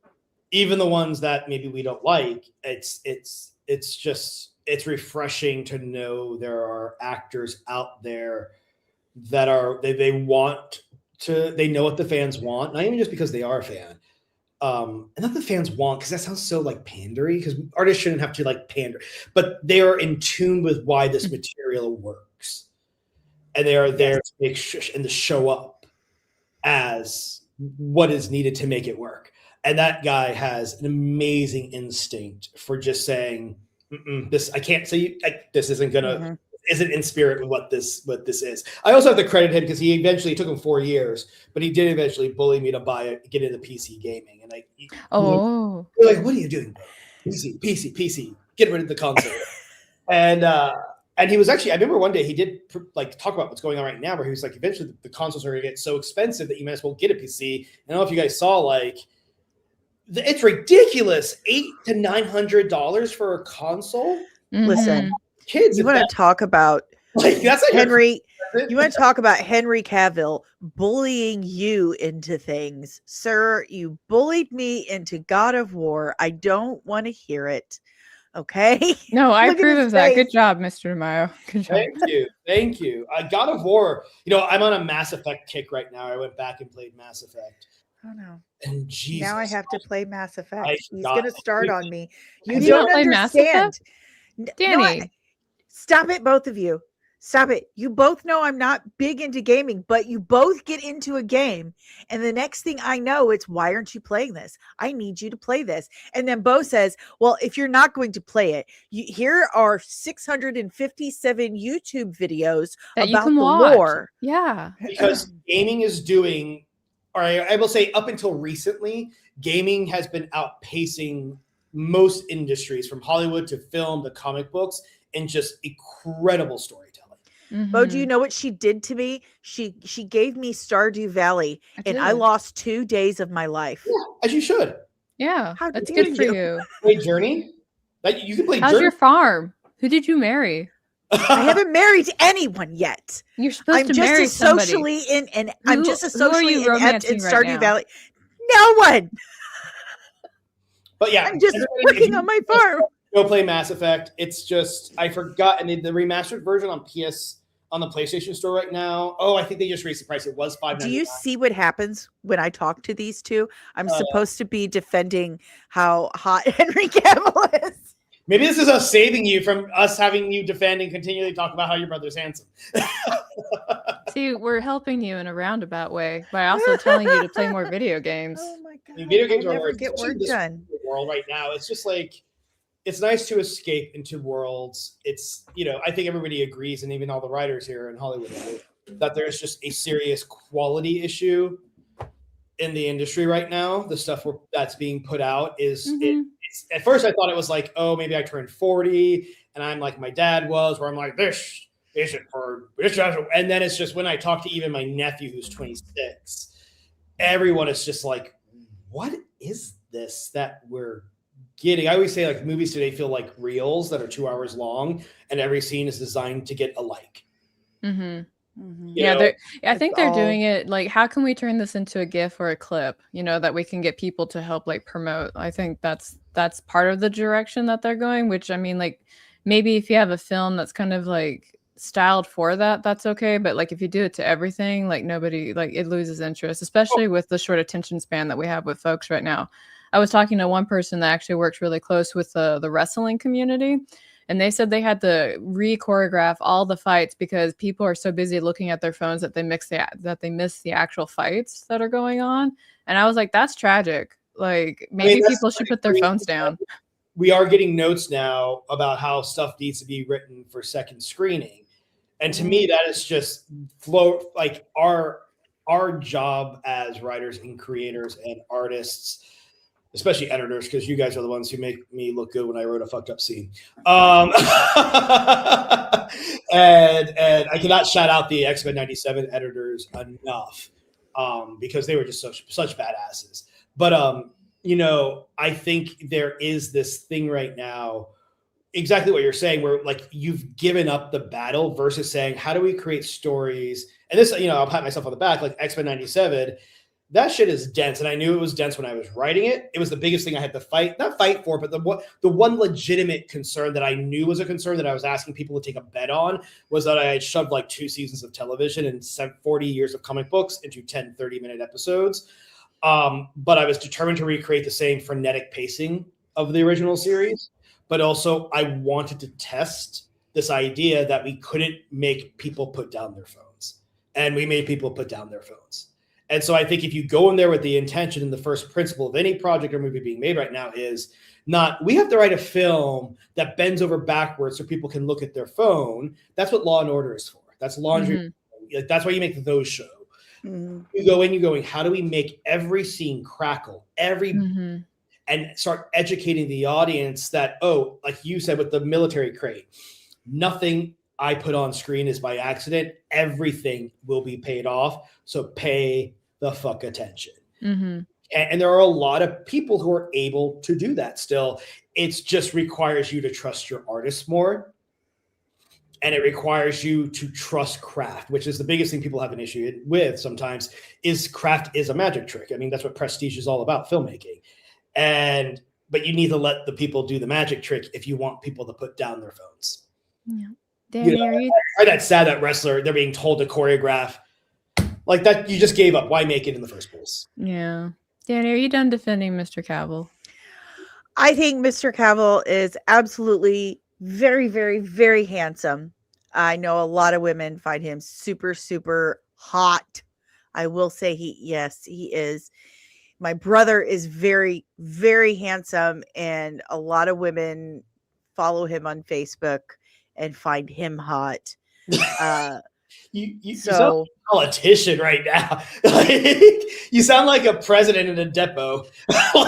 even the ones that maybe we don't like, it's refreshing to know there are actors out there that are they know what the fans want, not even just because they are a fan, and not the fans want, because that sounds so like pandery, because artists shouldn't have to like pander, but they are in tune with why this material works, and they are there to make and to show up as what is needed to make it work. And that guy has an amazing instinct for just saying, "This I can't say. This isn't gonna isn't in spirit with what this is." I also have to credit him because he took him 4 years, but he did eventually bully me to get into PC gaming. And you're like, "What are you doing? PC, get rid of the console." And he was actually, I remember one day he did like talk about what's going on right now, where he was like, eventually the consoles are going to get so expensive that you might as well get a PC. I don't know if you guys saw like. It's ridiculous, $800 to $900 for a console. Listen, kids, you want to talk about Henry? You want to talk about Henry Cavill bullying you into things, sir? You bullied me into God of War. I don't want to hear it. Okay. No, I approve of that. Good job, Mr. Demayo. Good job. Thank you. God of War. I'm on a Mass Effect kick right now. I went back and played Mass Effect. Oh no! And Jesus, now I have to play Mass Effect. He's gonna start on me. You don't play Mass Effect? Dani, no, stop it, both of you. Stop it. You both know I'm not big into gaming, but you both get into a game, and the next thing I know, it's why aren't you playing this? I need you to play this. And then Beau says, "Well, if you're not going to play it, here are 657 YouTube videos that about the lore." Yeah, because gaming is doing. Or I will say, up until recently, gaming has been outpacing most industries, from Hollywood to film to comic books, in just incredible storytelling. Beau, do you know what she did to me? She gave me Stardew Valley, and I lost 2 days of my life. Yeah, as you should. Yeah, that's good for you. Play Journey. You can play. How's your farm? Who did you marry? I haven't married anyone yet. You're supposed to marry somebody. I'm just as socially inept in Stardew Valley. No one. But yeah, I'm just working on my farm. Go play Mass Effect. It's just I forgot, and the remastered version on the PlayStation Store right now. Oh, I think they just raised the price. It was $5.99. Do you see what happens when I talk to these two? I'm supposed to be defending how hot Henry Cavill is. Maybe this is us saving you from us having you defend and continually talk about how your brother's handsome. See, we're helping you in a roundabout way by also telling you to play more video games. Oh my god! I mean, video games I'll are never get work done. World right now, it's just like it's nice to escape into worlds. It's I think everybody agrees, and even all the writers here in Hollywood, that there's just a serious quality issue in the industry right now. The stuff that's being put out is at first I thought it was like, oh, maybe I turned 40 and I'm like my dad was, where I'm like, this isn't for this, and then it's just when I talk to even my nephew who's 26, everyone is just like, what is this that we're getting? I always say like movies today feel like reels that are 2 hours long, and every scene is designed to get a like. Yeah, I think they're doing it like, how can we turn this into a GIF or a clip, that we can get people to help like promote. I think that's part of the direction that they're going, which I mean, like maybe if you have a film that's kind of like styled for that, that's okay. But like if you do it to everything, like nobody, like it loses interest, especially with the short attention span that we have with folks right now. I was talking to one person that actually works really close with the wrestling community. And they said they had to re-choreograph all the fights because people are so busy looking at their phones that they miss the actual fights that are going on. And I was like, that's tragic. Like maybe people should put their phones down. We are getting notes now about how stuff needs to be written for second screening. And to me, that is just like our job as writers and creators and artists, especially editors, because you guys are the ones who make me look good when I wrote a fucked up scene. And I cannot shout out the X-Men 97 editors enough because they were just such badasses. But, I think there is this thing right now, exactly what you're saying, where like you've given up the battle versus saying, how do we create stories? And this, I'll pat myself on the back, like X-Men 97, that shit is dense, and I knew it was dense when I was writing it. It was the biggest thing I had to not fight for, but the one legitimate concern that I knew was a concern that I was asking people to take a bet on was that I had shoved like 2 seasons of television and 40 years of comic books into 10, 30-minute episodes. But I was determined to recreate the same frenetic pacing of the original series. But also I wanted to test this idea that we couldn't make people put down their phones. And we made people put down their phones. And so I think if you go in there with the intention and the first principle of any project or movie being made right now is not, we have to write a film that bends over backwards so people can look at their phone. That's what Law and Order is for. That's laundry. That's why you make those show. You go in, you're going, how do we make every scene crackle, and start educating the audience that, oh, like you said with the military crate, nothing I put on screen is by accident. Everything will be paid off. So pay the fuck attention. And there are a lot of people who are able to do that still. It just requires you to trust your artists more. And it requires you to trust craft, which is the biggest thing people have an issue with sometimes, is craft is a magic trick. I mean, that's what prestige is all about, filmmaking. But you need to let the people do the magic trick if you want people to put down their phones. Yeah. Dani, that's sad that wrestler, they're being told to choreograph like that. You just gave up. Why make it in the first place? Yeah. Dani, are you done defending Mr. Cavill? I think Mr. Cavill is absolutely very, very, very handsome. I know a lot of women find him super, super hot. I will say he is. My brother is very, very handsome, and a lot of women follow him on Facebook and find him hot. You sound like a politician right now. You sound like a president in a depot. That's all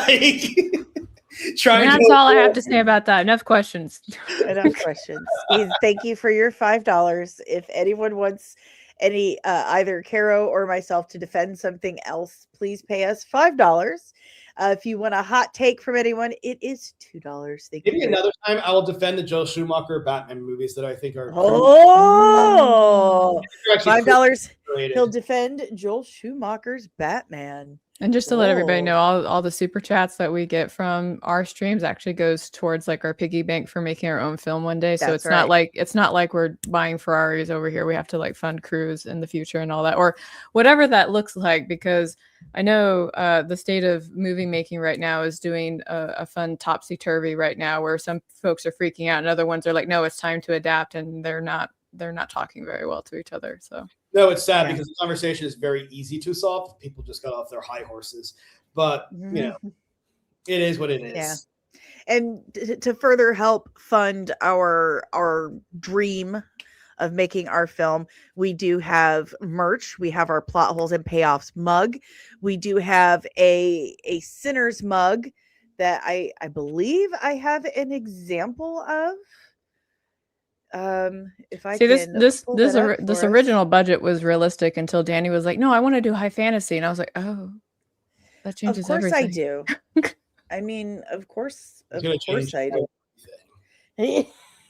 I have to say about that. Enough questions. Enough questions. Thank you for your $5. If anyone wants any either Carrow or myself to defend something else, please pay us $5. If you want a hot take from anyone, it is $2. Maybe another time I will defend the Joel Schumacher Batman movies that I think are $5. He'll defend Joel Schumacher's Batman. And just to let everybody know, all the super chats that we get from our streams actually goes towards like our piggy bank for making our own film one day. So it's not like we're buying Ferraris over here. We have to like fund crews in the future and all that, or whatever that looks like, because I know the state of movie making right now is doing a fun topsy-turvy right now, where some folks are freaking out and other ones are like, no, it's time to adapt, and they're not talking very well to each other. So no, it's sad because the conversation is very easy to solve. People just got off their high horses, but you know, it is what it is. Yeah. And to further help fund our dream of making our film, we do have merch. We have our plot holes and payoffs mug. We do have a Sinners mug that I believe I have an example of. If I see this original budget was realistic until Danny was like, no, I want to do high fantasy, and I was like, oh, that changes everything. Of course I do. I mean, of course I do.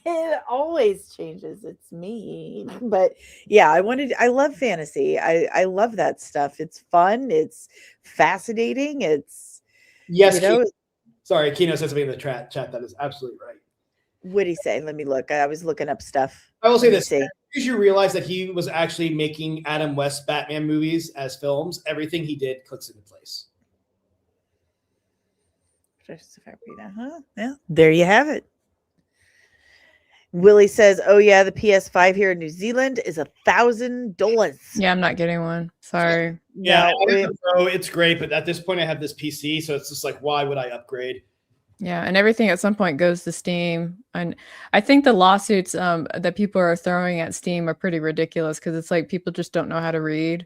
It always changes. It's me. But yeah, I love fantasy. I love that stuff. It's fun. It's fascinating. It's sorry, Kino said something in the chat. That is absolutely right. What did he say? Let me look. I was looking up stuff. I will say this. Did you realize that he was actually making Adam West Batman movies as films? Everything he did clicks into place. Yeah, there you have it. Willie says, oh yeah, the PS5 here in New Zealand is $1,000. Yeah, I'm not getting one. Sorry. Yeah, it's great, but at this point I have this PC, so it's just like, why would I upgrade? Yeah, and everything at some point goes to Steam. And I think the lawsuits that people are throwing at Steam are pretty ridiculous, because it's like people just don't know how to read.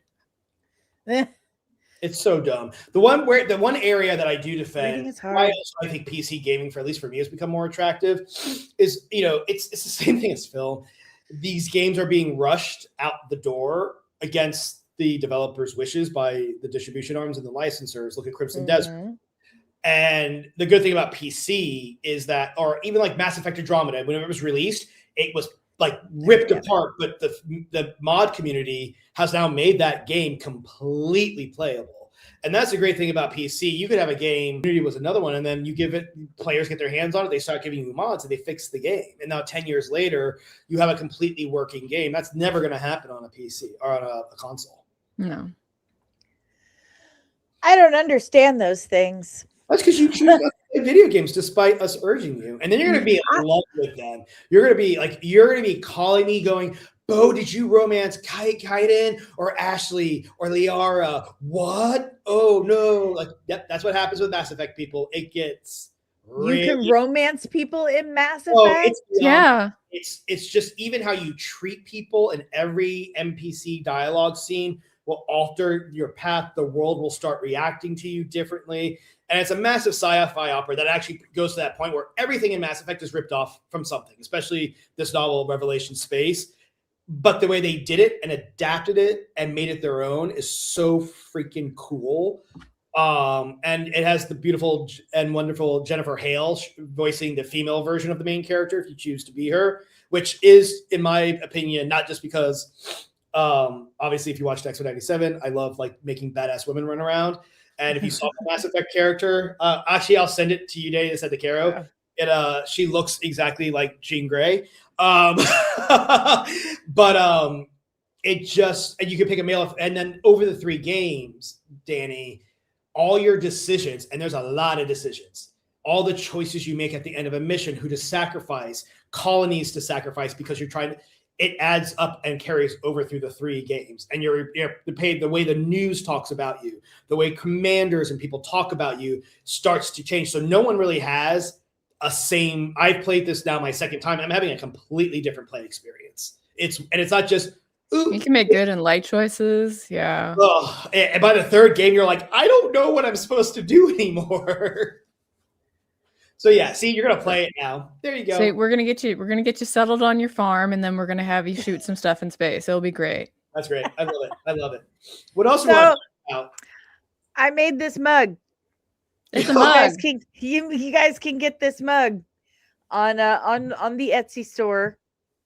It's so dumb. The one area that I do defend, why I think PC gaming, for at least for me, has become more attractive, is it's the same thing as film. These games are being rushed out the door against the developers' wishes by the distribution arms and the licensors. Look at Crimson Desert. And the good thing about PC is that, or even like Mass Effect Andromeda, whenever it was released, it was like ripped apart, but the mod community has now made that game completely playable. And that's the great thing about PC. You could have a game, community was another one, and then you give it, players get their hands on it, they start giving you mods, and they fix the game. And now 10 years later, you have a completely working game. That's never going to happen on a PC or on a console. No. I don't understand those things. That's because you choose to play video games despite us urging you. And then you're going to be in love with them. You're going to be calling me going, Beau, did you romance Kaiden or Ashley or Liara? What? Oh, no. Like, yep, that's what happens with Mass Effect, people. It gets really... You can romance people in Mass Effect? It's just even how you treat people in every NPC dialogue scene will alter your path. The world will start reacting to you differently. And it's a massive sci-fi opera that actually goes to that point where everything in Mass Effect is ripped off from something, especially this novel, Revelation Space. But the way they did it and adapted it and made it their own is so freaking cool. And it has the beautiful and wonderful Jennifer Hale voicing the female version of the main character, if you choose to be her, which is, in my opinion, not just because... obviously, if you watched X-97, I love like making badass women run around. And if you saw the Mass Effect character, actually, I'll send it to you, Dani, to send to Carrow. She looks exactly like Jean Grey. It just, and you can pick a male, and then over the 3 games, Dani, all your decisions, and there's a lot of decisions, all the choices you make at the end of a mission, who to sacrifice, colonies to sacrifice, because you're trying to, it adds up and carries over through the 3 games. And you're paid, the way the news talks about you, the way commanders and people talk about you starts to change. So no one really has I've played this now my second time. I'm having a completely different play experience. It's not just, you can make good and light choices. Yeah. And by the 3rd game, you're like, I don't know what I'm supposed to do anymore. So yeah, see, you're gonna play it now. There you go. So we're gonna get you settled on your farm, and then we're gonna have you shoot some stuff in space. It'll be great. That's great. I love it. What else do you want to talk about? I made this mug. It's a mug. You guys can get this mug on the Etsy store,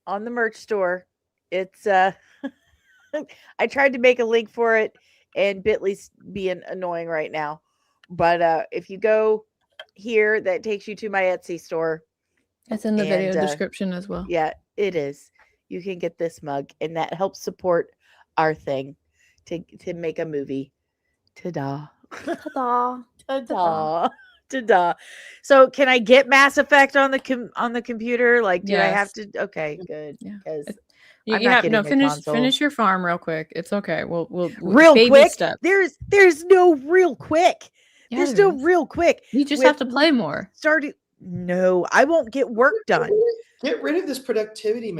on the merch store. It's I tried to make a link for it and Bitly's being annoying right now. But if you go here, that takes you to my Etsy store. It's in the video description as well. Yeah, it is. You can get this mug, and that helps support our thing to make a movie. Ta-da. Ta-da. Ta-da. Ta-da. So can I get Mass Effect on the computer? Like, do I have to? Okay, good. Yeah. Because you have no finish your farm real quick. It's okay. We'll real baby quick. Steps. There's no real quick. Yeah, there's no real quick. You just have to play more. No, I won't get work done. Get rid of this productivity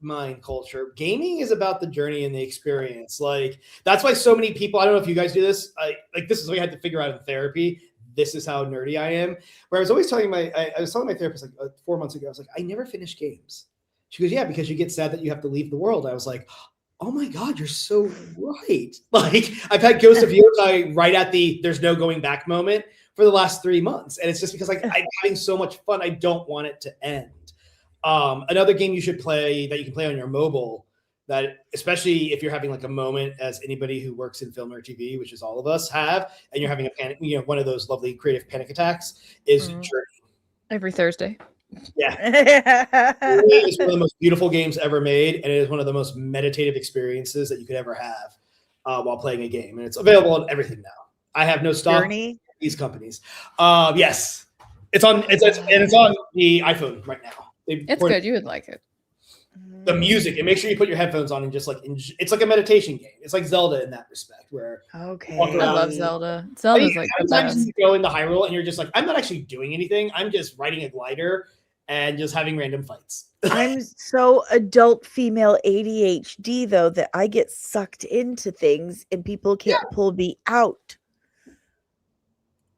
mind culture. Gaming is about the journey and the experience. Like, that's why so many people, I don't know if you guys do this. This is what I had to figure out in therapy. This is how nerdy I am. Where I was always telling I was telling my therapist like 4 months ago, I was like, I never finish games. She goes, yeah, because you get sad that you have to leave the world. I was like, oh my God, you're so right. Like, I've had Ghost of Yotei right at the there's no going back moment for the last 3 months. And it's just because like I'm having so much fun. I don't want it to end. Another game you should play that you can play on your mobile, that especially if you're having like a moment as anybody who works in film or TV, which is all of us have, and you're having a panic, one of those lovely creative panic attacks, is Journey. Every Thursday. Yeah. It is one of the most beautiful games ever made, and it is one of the most meditative experiences that you could ever have while playing a game. And it's available on everything now. I have no stock in these companies. Yes. It's on the iPhone right now. It's good. You would like it. The music, and make sure you put your headphones on and just like it's like a meditation game. It's like Zelda in that respect, where I love Zelda. Zelda's like the best. You go into Hyrule and you're just like, I'm not actually doing anything. I'm just riding a glider and just having random fights. I'm so adult female ADHD though that I get sucked into things and people can't pull me out,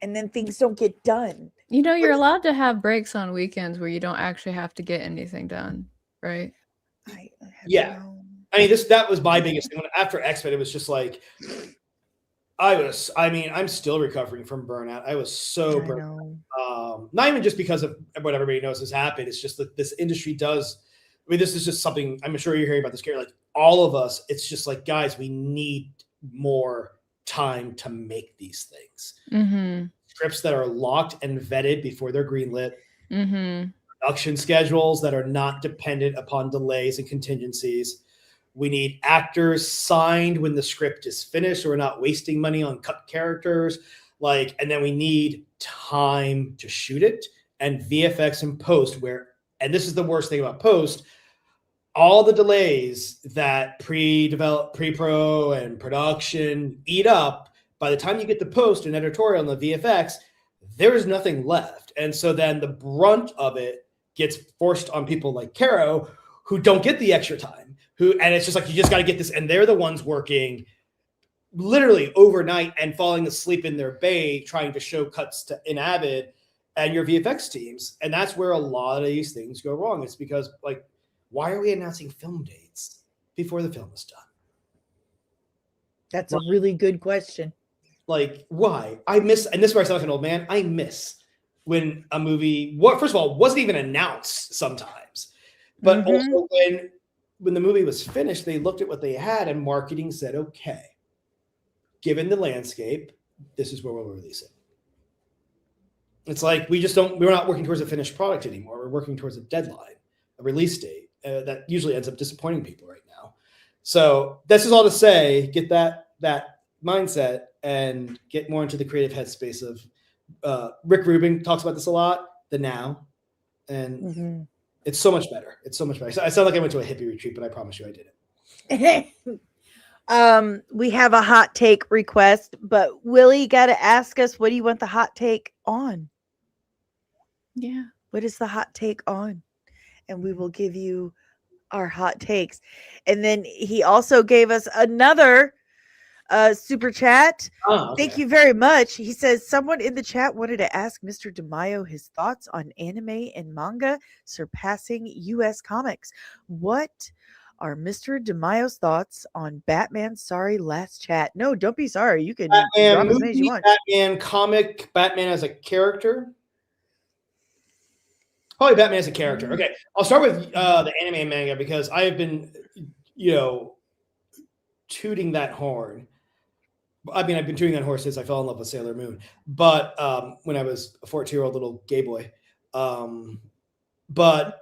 and then things don't get done. You're allowed to have breaks on weekends where you don't actually have to get anything done, right? Yeah. I mean, that was my biggest thing. After X-Men, it was just like, I'm still recovering from burnout. I was so burned out. Not even just because of what everybody knows has happened. It's just that this industry does. I mean, this is just something, I'm sure you're hearing about this, Gary. Like, all of us, it's just like, guys, we need more time to make these things. Mm-hmm. Scripts that are locked and vetted before they're greenlit. Mm-hmm. Production schedules that are not dependent upon delays and contingencies. We need actors signed when the script is finished, so we're not wasting money on cut characters. And then we need time to shoot it, and VFX and post, and this is the worst thing about post, all the delays that pre-pro and production eat up. By the time you get the post and editorial and the VFX, there is nothing left. And so then the brunt of it gets forced on people like Carrow, who don't get the extra time, and it's just like, you just got to get this. And they're the ones working literally overnight and falling asleep in their bay, trying to show cuts in Avid and your VFX teams. And that's where a lot of these things go wrong. It's because, like, why are we announcing film dates before the film is done? That's a really good question. Like, why? And this is where I sound like an old man. I miss when a movie, first of all, wasn't even announced sometimes, but also when the movie was finished, they looked at what they had and marketing said, okay, given the landscape, this is where we'll release it. It's like, we're not working towards a finished product anymore. We're working towards a deadline, a release date that usually ends up disappointing people right now. So this is all to say, get that mindset and get more into the creative headspace of Rick Rubin talks about this a lot, the now, and it's so much better. It's so much better. I sound like I went to a hippie retreat, but I promise you I didn't. We have a hot take request, but Willie got to ask us, what do you want the hot take on? Yeah. What is the hot take on? And we will give you our hot takes. And then he also gave us another super chat. Oh, okay. Thank you very much. He says, someone in the chat wanted to ask Mr. Demayo his thoughts on anime and manga surpassing US comics. What are Mr. Demayo's thoughts on Batman? Sorry, last chat. No, don't be sorry. You can drop as many as you want. Batman comic, Batman as a character. Probably Batman as a character. Okay, I'll start with the anime and manga, because I have been, tooting that horn. I mean, I've been doing that horse since I fell in love with Sailor Moon, but when I was a 14-year-old little gay boy. But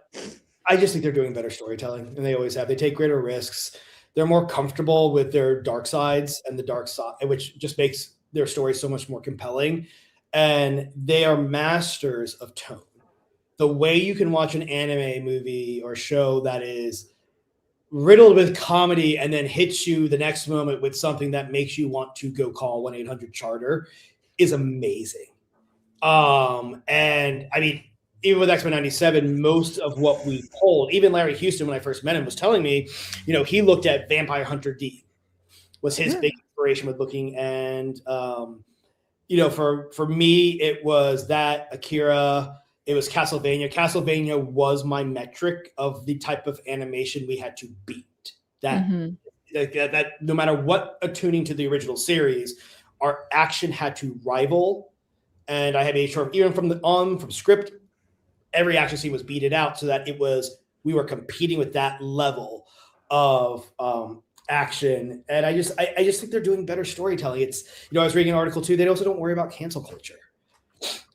I just think they're doing better storytelling, and they always have. They take greater risks. They're more comfortable with their dark sides and the dark side, which just makes their story so much more compelling. And they are masters of tone. The way you can watch an anime movie or show that is riddled with comedy and then hits you the next moment with something that makes you want to go call 1-800-CHARTER is amazing. And I mean, even with X-Men 97, most of what we pulled, even Larry Houston, when I first met him, was telling me, he looked at Vampire Hunter D was his big inspiration with looking. And, for me, it was that Akira. It was Castlevania. Castlevania was my metric of the type of animation we had to beat. That no matter what attuning to the original series, our action had to rival. And I had made sure, even from script, every action scene was beaten out so that we were competing with that level of action. And I just think they're doing better storytelling. It's, I was reading an article too. They also don't worry about cancel culture.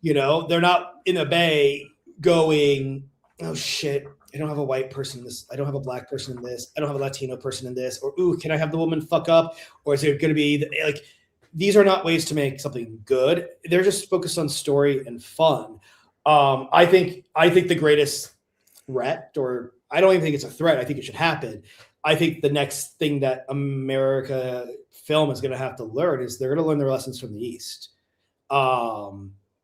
They're not in the Bay going, oh shit, I don't have a white person in this. I don't have a black person in this. I don't have a Latino person in this. Or, ooh, can I have the woman fuck up? Or is it going to be like, these are not ways to make something good. They're just focused on story and fun. I think the greatest threat, or I don't even think it's a threat. I think it should happen. I think the next thing that America film is going to have to learn is they're going to learn their lessons from the East.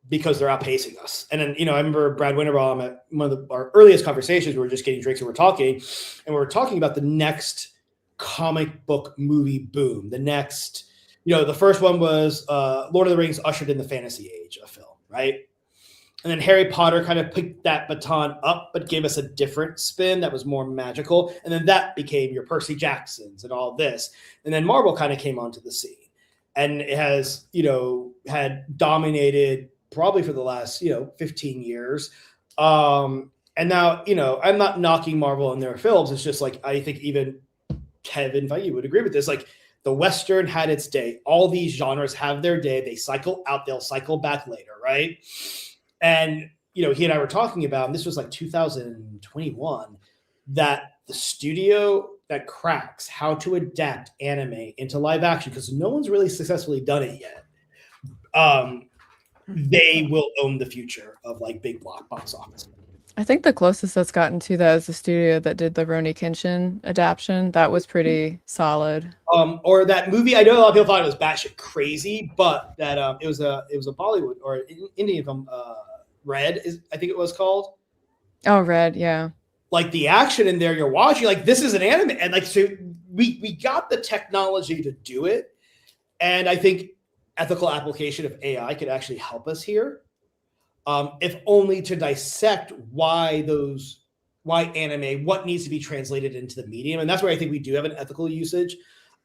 Because they're outpacing us. And then, I remember Brad Winterbaum at one of our earliest conversations, we were just getting drinks and we're talking about the next comic book movie boom. The next, the first one was Lord of the Rings ushered in the fantasy age of film, right? And then Harry Potter kind of picked that baton up, but gave us a different spin that was more magical. And then that became your Percy Jacksons and all this. And then Marvel kind of came onto the scene. And it has, had dominated probably for the last, 15 years. And now, I'm not knocking Marvel and their films. It's just like, I think even Kevin Feige would agree with this. Like, the Western had its day. All these genres have their day. They cycle out. They'll cycle back later, right? And, he and I were talking about, and this was like 2021, that the studio that cracks how to adapt anime into live action, because no one's really successfully done it yet. They will own the future of like big block box office. I think the closest that's gotten to that is the studio that did the Rurouni Kenshin adaptation. That was pretty solid. Or that movie, I know a lot of people thought it was batshit crazy, but that it was a Bollywood or Indian film, Red I think it was called. Oh, Red, yeah. Like the action in there, you're watching like this is an anime, and like so we got the technology to do it, and I think ethical application of AI could actually help us here, if only to dissect why anime, what needs to be translated into the medium. And that's where I think we do have an ethical usage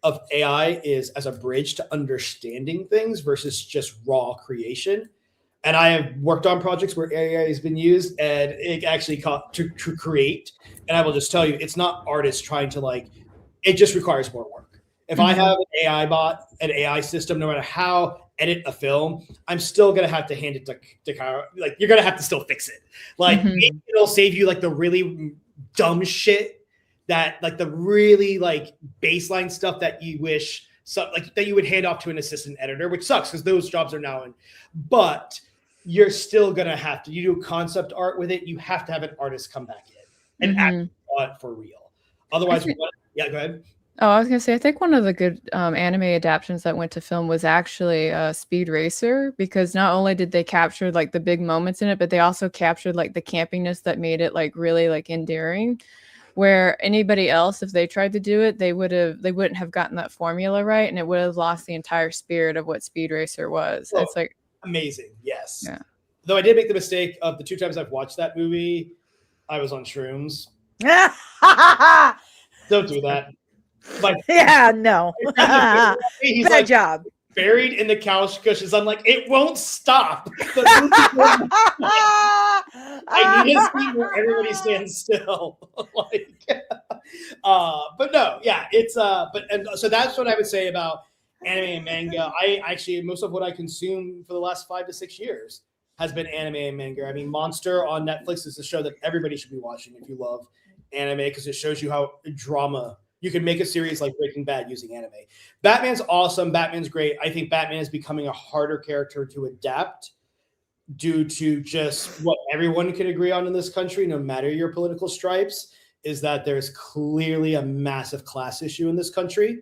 of AI is as a bridge to understanding things versus just raw creation. And I have worked on projects where AI has been used and it actually to create. And I will just tell you, it's not artists trying to it just requires more work. If I have an AI bot, an AI system, no matter how edit a film, I'm still going to have to hand it to Carrow. Like, you're going to have to still fix it. Like, maybe it'll save you like the really dumb shit that like the really like baseline stuff that you wish that you would hand off to an assistant editor, which sucks because those jobs are now in. But you're still going to have to, you do concept art with it. You have to have an artist come back in and act on it for real. Otherwise, yeah, go ahead. Oh, I was going to say, I think one of the good anime adaptations that went to film was actually Speed Racer, because not only did they capture like the big moments in it, but they also captured like the campiness that made it like really like endearing, where anybody else, if they tried to do it, they wouldn't have gotten that formula right, and it would have lost the entire spirit of what Speed Racer was. It's like amazing. Yes. Yeah. Though I did make the mistake of the 2 times I've watched that movie, I was on shrooms. Don't do that. Like, yeah, no. He's Bad job. Buried in the couch cushions. I'm like, it won't stop. I need to see where everybody stands still. But no, yeah, it's so that's what I would say about anime and manga. I actually, most of what I consume for the last 5 to 6 years has been anime and manga. I mean, Monster on Netflix is a show that everybody should be watching if you love anime, because it shows you how drama you can make a series like Breaking Bad using anime. Batman's awesome. Batman's great. I think Batman is becoming a harder character to adapt due to just what everyone can agree on in this country, no matter your political stripes, is that there's clearly a massive class issue in this country.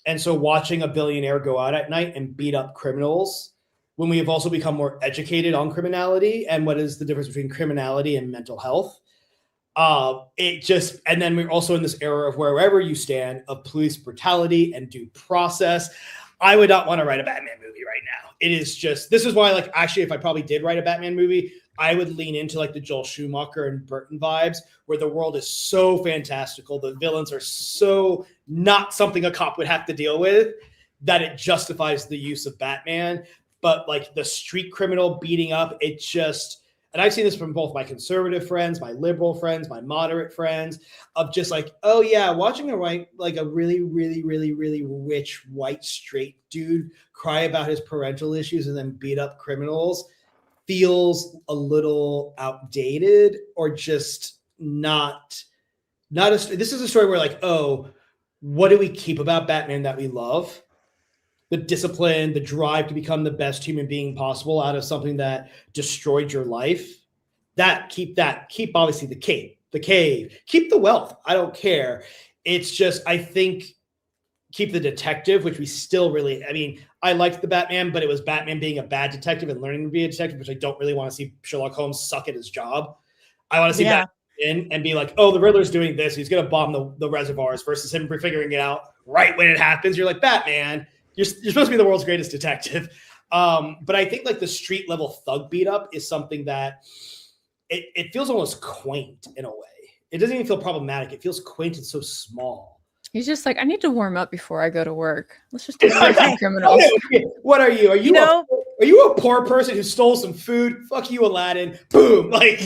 And so watching a billionaire go out at night and beat up criminals, when we have also become more educated on criminality and what is the difference between criminality and mental health, and then we're also in this era of wherever you stand of police brutality and due process. I would not want to write a Batman movie right now. It is just, this is why, like, actually, if I probably did write a Batman movie, I would lean into like the Joel Schumacher and Burton vibes, where the world is so fantastical, the villains are so not something a cop would have to deal with, that it justifies the use of Batman. But like the street criminal beating up, it just, and I've seen this from both my conservative friends, my liberal friends, my moderate friends, of just like, oh yeah, watching a really, really, really, really rich white straight dude cry about his parental issues and then beat up criminals feels a little outdated, or just not this is a story where like, oh, what do we keep about Batman that we love? The discipline, the drive to become the best human being possible out of something that destroyed your life. Keep obviously the cave, keep the wealth. I don't care. It's just, I think, keep the detective, which we still really, I mean, I liked the Batman, but it was Batman being a bad detective and learning to be a detective, which I don't really want to see Sherlock Holmes suck at his job. I want to see Batman in and be like, oh, the Riddler's doing this, he's going to bomb the reservoirs, versus him figuring it out right when it happens. You're like, Batman, you're supposed to be the world's greatest detective. But I think like the street level thug beat up is something that it feels almost quaint in a way. It doesn't even feel problematic. It feels quaint and so small. He's just like, I need to warm up before I go to work. Let's just do some criminals. What are you? Are you a poor person who stole some food? Fuck you, Aladdin. Boom. Like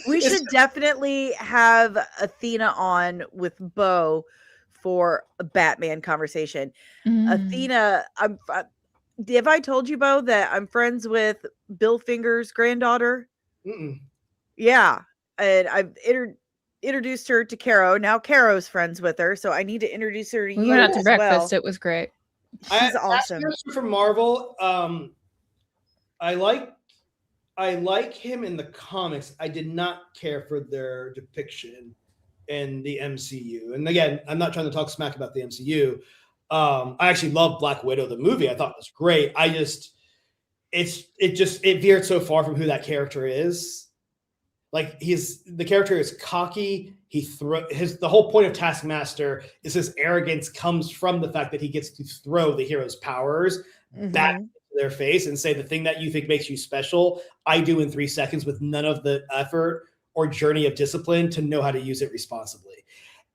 we should definitely have Athena on with Beau for a Batman conversation. Athena, have I told you, Beau, that I'm friends with Bill Finger's granddaughter? Yeah. And I've introduced her to Carrow. Now Carrow's friends with her, so I need to introduce her to you. We went out to breakfast. Well. It was great. She's awesome. From Marvel, I like him in the comics. I did not care for their depiction in the MCU. And again, I'm not trying to talk smack about the MCU. I actually love Black Widow, the movie. I thought it was great. It veered so far from who that character is. Like the character is cocky. The whole point of Taskmaster is his arrogance comes from the fact that he gets to throw the hero's powers back into their face and say, the thing that you think makes you special, I do in 3 seconds with none of the effort or journey of discipline to know how to use it responsibly.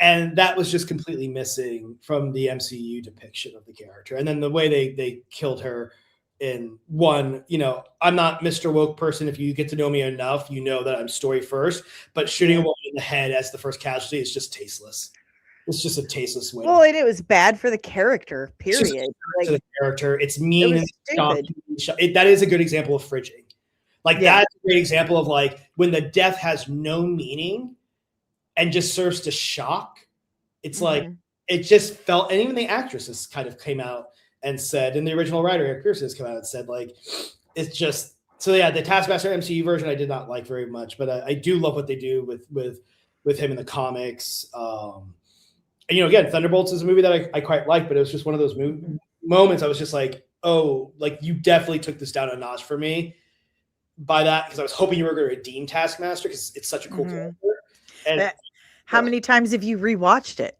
And that was just completely missing from the MCU depiction of the character. And then the way they killed her in one, I'm not Mr. Woke person. If you get to know me enough, you know that I'm story first, but shooting a woman in the head as the first casualty is just tasteless. It's just a tasteless way. Well, and it was bad for the character, period. It's the character. It's mean. That is a good example of fridging. That's a great example of like when the death has no meaning and just serves to shock. It's like, it just felt, and even the actresses kind of came out and said, and the original writer, Eric Pearson, has come out and said, like, it's just, so yeah, the Taskmaster MCU version I did not like very much, but I do love what they do with him in the comics. And, again, Thunderbolts is a movie that I quite like, but it was just one of those moments I was just like, oh, like, you definitely took this down a notch for me by that, because I was hoping you were going to redeem Taskmaster, because it's such a cool character. And how many times have you rewatched it?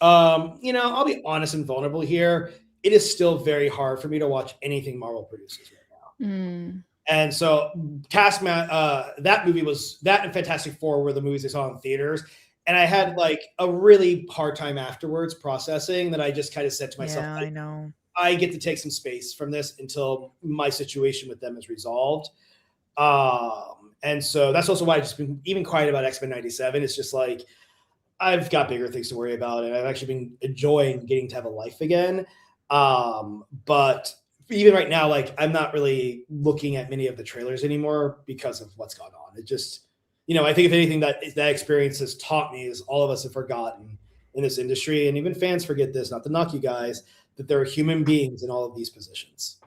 I'll be honest and vulnerable here. It is still very hard for me to watch anything Marvel produces right now. And so that movie was, that and Fantastic Four were the movies I saw in theaters. And I had like a really hard time afterwards processing that. I just kind of said to myself, I know I get to take some space from this until my situation with them is resolved. And so that's also why I've just been even quiet about X-Men 97. It's just like, I've got bigger things to worry about, and I've actually been enjoying getting to have a life again. But even right now, like I'm not really looking at many of the trailers anymore because of what's gone on. It just, I think if anything that experience has taught me is all of us have forgotten in this industry, and even fans forget this, not to knock you guys, that there are human beings in all of these positions.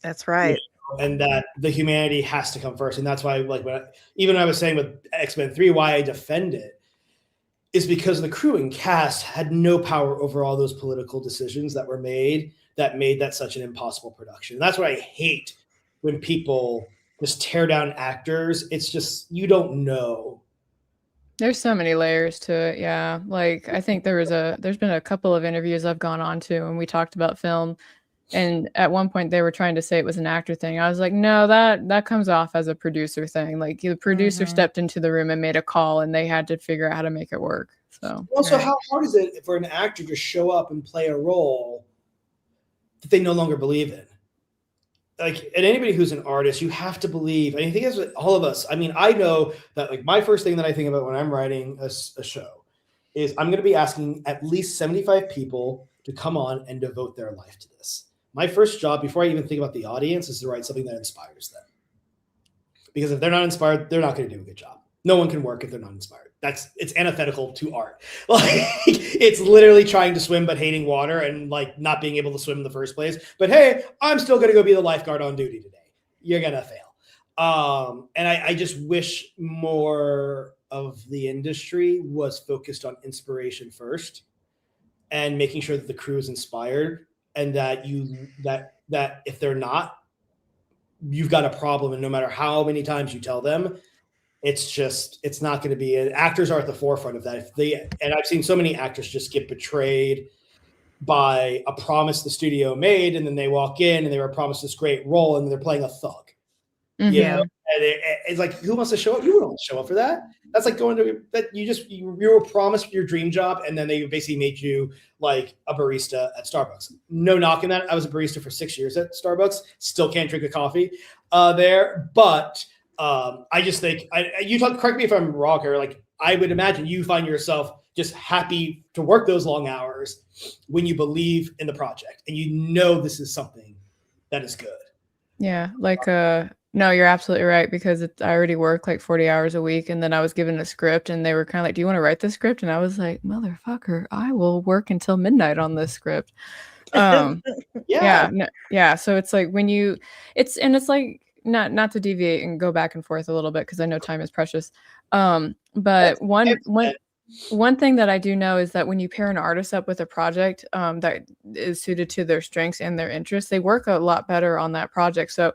That's right. And that the humanity has to come first. And that's why, like, even when I was saying with X-Men 3, why I defend it is because the crew and cast had no power over all those political decisions that were made that such an impossible production. And that's what I hate when people just tear down actors. It's just, you don't know. There's so many layers to it. Yeah. Like, I think there's been a couple of interviews I've gone on to, and we talked about film. And at one point they were trying to say it was an actor thing. I was like, no, that comes off as a producer thing. Like the producer stepped into the room and made a call, and they had to figure out how to make it work. So also, how hard is it for an actor to show up and play a role that they no longer believe in? Like, and anybody who's an artist, you have to believe. I think that's what all of us. I mean, I know that like my first thing that I think about when I'm writing a show is I'm going to be asking at least 75 people to come on and devote their life to this. My first job, before I even think about the audience, is to write something that inspires them. Because if they're not inspired, they're not going to do a good job. No one can work if they're not inspired. It's antithetical to art. Like, it's literally trying to swim but hating water and like not being able to swim in the first place. But hey, I'm still going to go be the lifeguard on duty today. You're going to fail. And I just wish more of the industry was focused on inspiration first and making sure that the crew is inspired. And that that if they're not, you've got a problem. And no matter how many times you tell them, it's not going to be. Actors are at the forefront of that. And I've seen so many actors just get betrayed by a promise the studio made, and then they walk in and they were promised this great role, and they're playing a thug. Mm-hmm. You know? And it's like, who wants to show up? You don't show up for that. That's like going to that. You were promised your dream job, and then they basically made you like a barista at Starbucks. No knocking that. I was a barista for 6 years at Starbucks. Still can't drink a coffee there. But I just think correct me if I'm wrong here. Like, I would imagine you find yourself just happy to work those long hours when you believe in the project and you know this is something that is good. Yeah, like no, you're absolutely right, because I already work like 40 hours a week, and then I was given a script, and they were kind of like, do you want to write this script? And I was like, motherfucker, I will work until midnight on this script. Yeah. So it's like when it's like, not to deviate and go back and forth a little bit, because I know time is precious. But one thing that I do know is that when you pair an artist up with a project that is suited to their strengths and their interests, they work a lot better on that project. So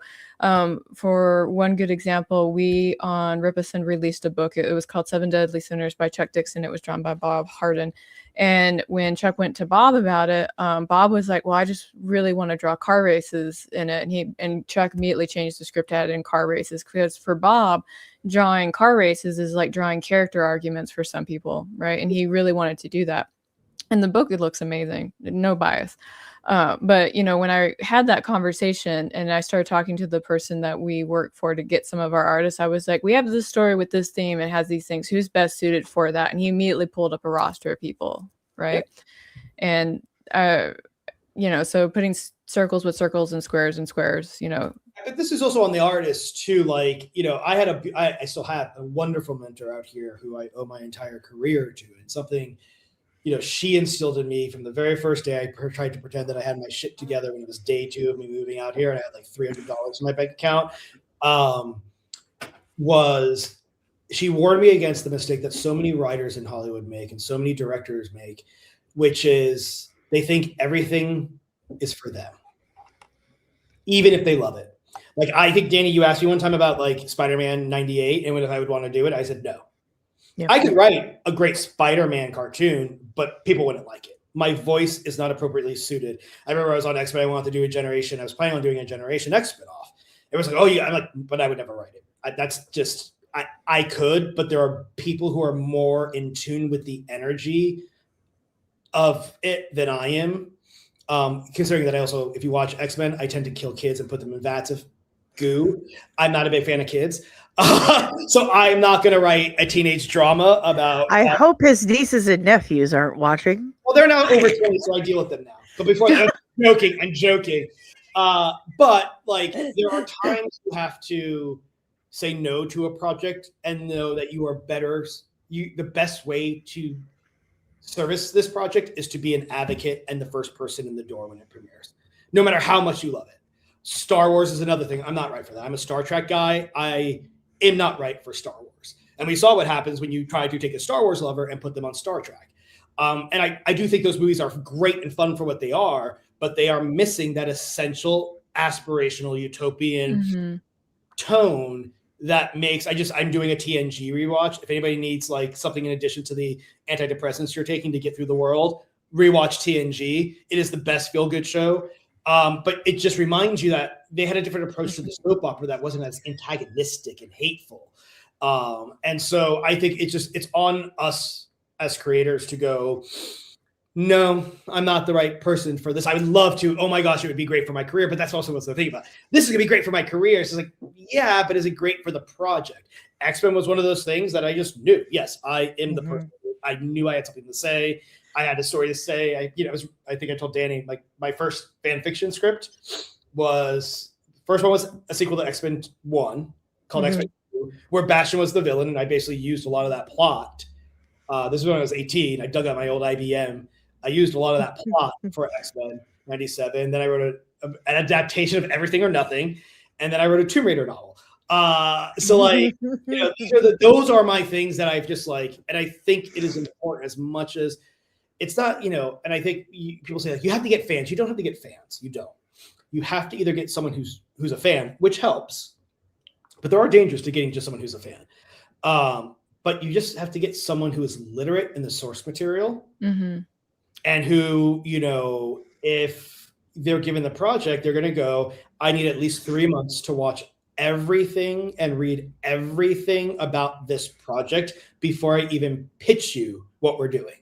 for one good example, we on Ripison released a book. It was called 7 Deadly Sinners by Chuck Dixon. It was drawn by Bob Harden. And when Chuck went to Bob about it, Bob was like, well, I just really want to draw car races in it. And Chuck immediately changed the script, added in car races, because for Bob, drawing car races is like drawing character arguments for some people, right? And he really wanted to do that. In the book, it looks amazing, no bias. But, when I had that conversation and I started talking to the person that we work for to get some of our artists, I was like, we have this story with this theme. It has these things. Who's best suited for that? And he immediately pulled up a roster of people, right? Yep. And, so putting circles with circles and squares, But this is also on the artists too. Like, I still have a wonderful mentor out here who I owe my entire career to. And something, she instilled in me from the very first day. I tried to pretend that I had my shit together when it was day 2 of me moving out here, and I had like $300 in my bank account. Was she warned me against the mistake that so many writers in Hollywood make and so many directors make, which is they think everything is for them, even if they love it. Like, I think, Dani, you asked me one time about like Spider-Man 98 and if I would want to do it. I said no. Yep. I could write a great Spider-Man cartoon, but people wouldn't like it. My voice is not appropriately suited. I remember I was on X-Men. I wanted to do a Generation. I was planning on doing a Generation X spinoff. It was like, oh yeah, I'm like, but I would never write it. That's just, I could, but there are people who are more in tune with the energy of it than I am. Considering that I also, if you watch X-Men, I tend to kill kids and put them in vats of goo. I'm not a big fan of kids. So I'm not going to write a teenage drama about. I hope his nieces and nephews aren't watching. Well, they're now over 20, so I deal with them now. But before I'm joking. But like, there are times you have to say no to a project and know that you are better. The best way to service this project is to be an advocate and the first person in the door when it premieres, no matter how much you love it. Star Wars is another thing. I'm not right for that. I'm a Star Trek guy. I am not right for Star Wars. And we saw what happens when you try to take a Star Wars lover and put them on Star Trek. And I do think those movies are great and fun for what they are, but they are missing that essential aspirational utopian tone that makes I'm doing a TNG rewatch. If anybody needs like something in addition to the antidepressants you're taking to get through the world, rewatch TNG. It is the best feel-good show. But it just reminds you that they had a different approach to the soap opera that wasn't as antagonistic and hateful. And so I think it's on us as creators to go, no, I'm not the right person for this. I would love to. Oh my gosh, it would be great for my career. But that's also what's the thing about this is gonna be great for my career. So it's like, yeah, but is it great for the project? X-Men was one of those things that I just knew. Yes, I am the person. I knew I had something to say. I had a story to say. I think I told Dani, like my first fan fiction script first one was a sequel to X-Men 1 called X-Men 2, where Bastion was the villain, and I basically used a lot of that plot. This is when I was 18. I dug out my old IBM. I used a lot of that plot for X-Men 97. Then I wrote an adaptation of Everything or Nothing, and then I wrote a Tomb Raider novel. So like, those are my things that I've just like, and I think it is important as much as it's not, and I think people say like, you have to get fans. You don't have to get fans. You don't. You have to either get someone who's a fan, which helps, but there are dangers to getting just someone who's a fan. But you just have to get someone who is literate in the source material and who, if they're given the project, they're going to go, I need at least 3 months to watch everything and read everything about this project before I even pitch you what we're doing.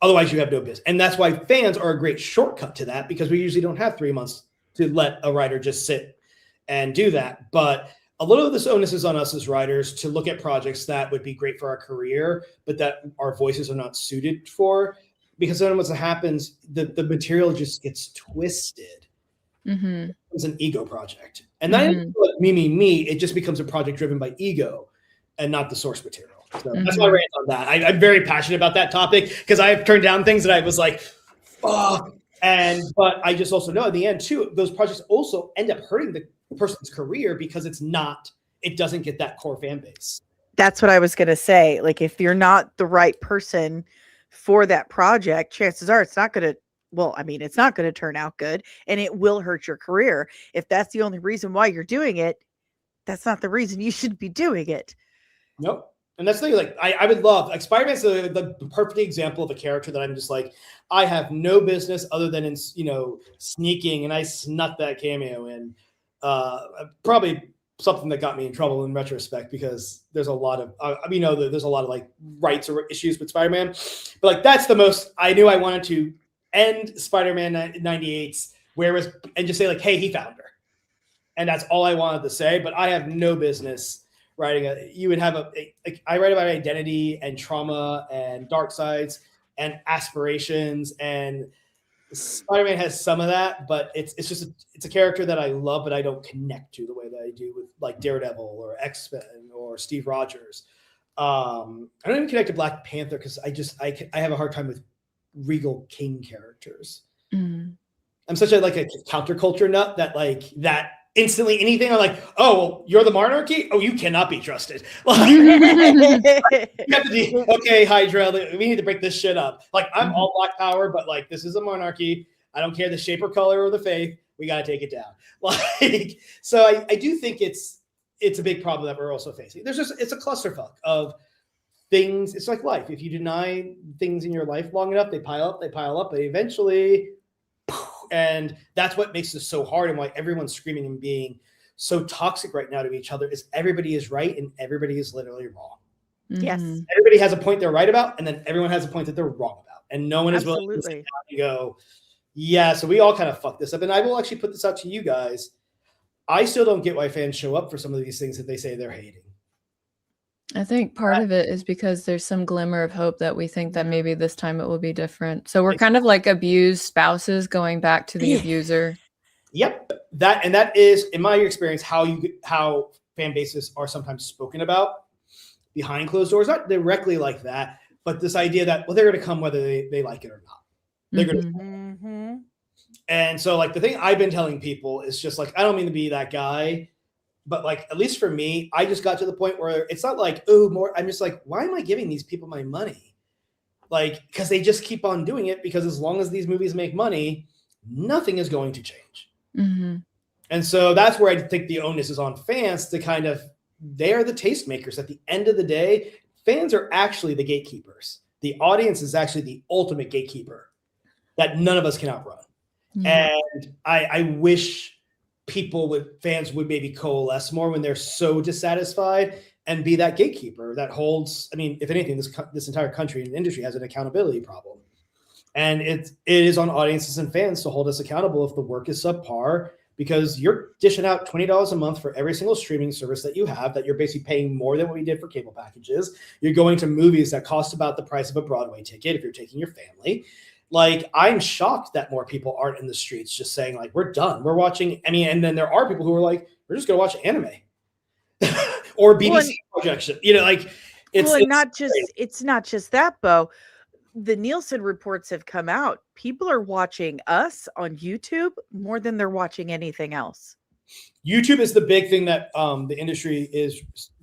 Otherwise, you have no business. And that's why fans are a great shortcut to that, because we usually don't have 3 months to let a writer just sit and do that. But a little of this onus is on us as writers to look at projects that would be great for our career, but that our voices are not suited for. Because then what happens, the material just gets twisted. It's an ego project. And that isn't like me. It just becomes a project driven by ego and not the source material. So that's my rant on that. I'm very passionate about that topic because I have turned down things that I was like, fuck. But I just also know in the end too, those projects also end up hurting the person's career because it doesn't get that core fan base. That's what I was going to say. Like if you're not the right person for that project, chances are it's not going to turn out good and it will hurt your career. If that's the only reason why you're doing it, that's not the reason you should be doing it. Nope. And that's the thing, like, I would love, like, Spider-Man's the perfect example of a character that I'm just like, I have no business other than in, sneaking, and I snuck that cameo in. Probably something that got me in trouble in retrospect because there's a lot of, there's a lot of, like, rights or issues with Spider-Man. But, like, that's the most, I knew I wanted to end Spider-Man 98's and just say, like, hey, he found her. And that's all I wanted to say, but I have no business writing I write about identity and trauma and dark sides and aspirations, and Spider-Man has some of that, but it's a character that I love, but I don't connect to the way that I do with like Daredevil or X-Men or Steve Rogers. I don't even connect to Black Panther because I have a hard time with regal king characters. I'm such a counterculture nut that instantly anything I'm like, oh, well, you're the monarchy? Oh, you cannot be trusted. Like, you have to be, okay, Hydra, we need to break this shit up. Like, I'm all Black power, but like, this is a monarchy. I don't care the shape or color or the faith. We got to take it down. Like, so I do think it's a big problem that we're also facing. It's a clusterfuck of things. It's like life. If you deny things in your life long enough, they pile up, but eventually, and that's what makes this so hard and why everyone's screaming and being so toxic right now to each other is everybody is right and everybody is literally wrong. Yes. Everybody has a point they're right about, and then everyone has a point that they're wrong about. And no one is willing to sit down and go, yeah, so we all kind of fucked this up. And I will actually put this out to you guys. I still don't get why fans show up for some of these things that they say they're hating. I think part of it is because there's some glimmer of hope that we think that maybe this time it will be different. So we're kind of like abused spouses going back to the abuser. Yep. That is, in my experience, how fan bases are sometimes spoken about behind closed doors, not directly like that, but this idea that, well, they're going to come whether they like it or not. They're going to. And so like the thing I've been telling people is just like, I don't mean to be that guy, but like, at least for me, I just got to the point where it's not like, oh, more. I'm just like, why am I giving these people my money? Like, because they just keep on doing it, because as long as these movies make money, nothing is going to change. And so that's where I think the onus is on fans to kind of, they are the tastemakers. At the end of the day, fans are actually the gatekeepers. The audience is actually the ultimate gatekeeper that none of us can outrun. And I wish fans would maybe coalesce more when they're so dissatisfied and be that gatekeeper that holds. I mean, if anything, this entire country and industry has an accountability problem, and it is on audiences and fans to hold us accountable if the work is subpar, because you're dishing out $20 a month for every single streaming service that you have, that you're basically paying more than what we did for cable packages. You're going to movies that cost about the price of a Broadway ticket if you're taking your family. Like, I'm shocked that more people aren't in the streets just saying, like, we're done. We're watching. I mean, and then there are people who are like, we're just going to watch anime or BBC projection. You know, like, it's not just that, Beau. The Nielsen reports have come out. People are watching us on YouTube more than they're watching anything else. YouTube is the big thing that the industry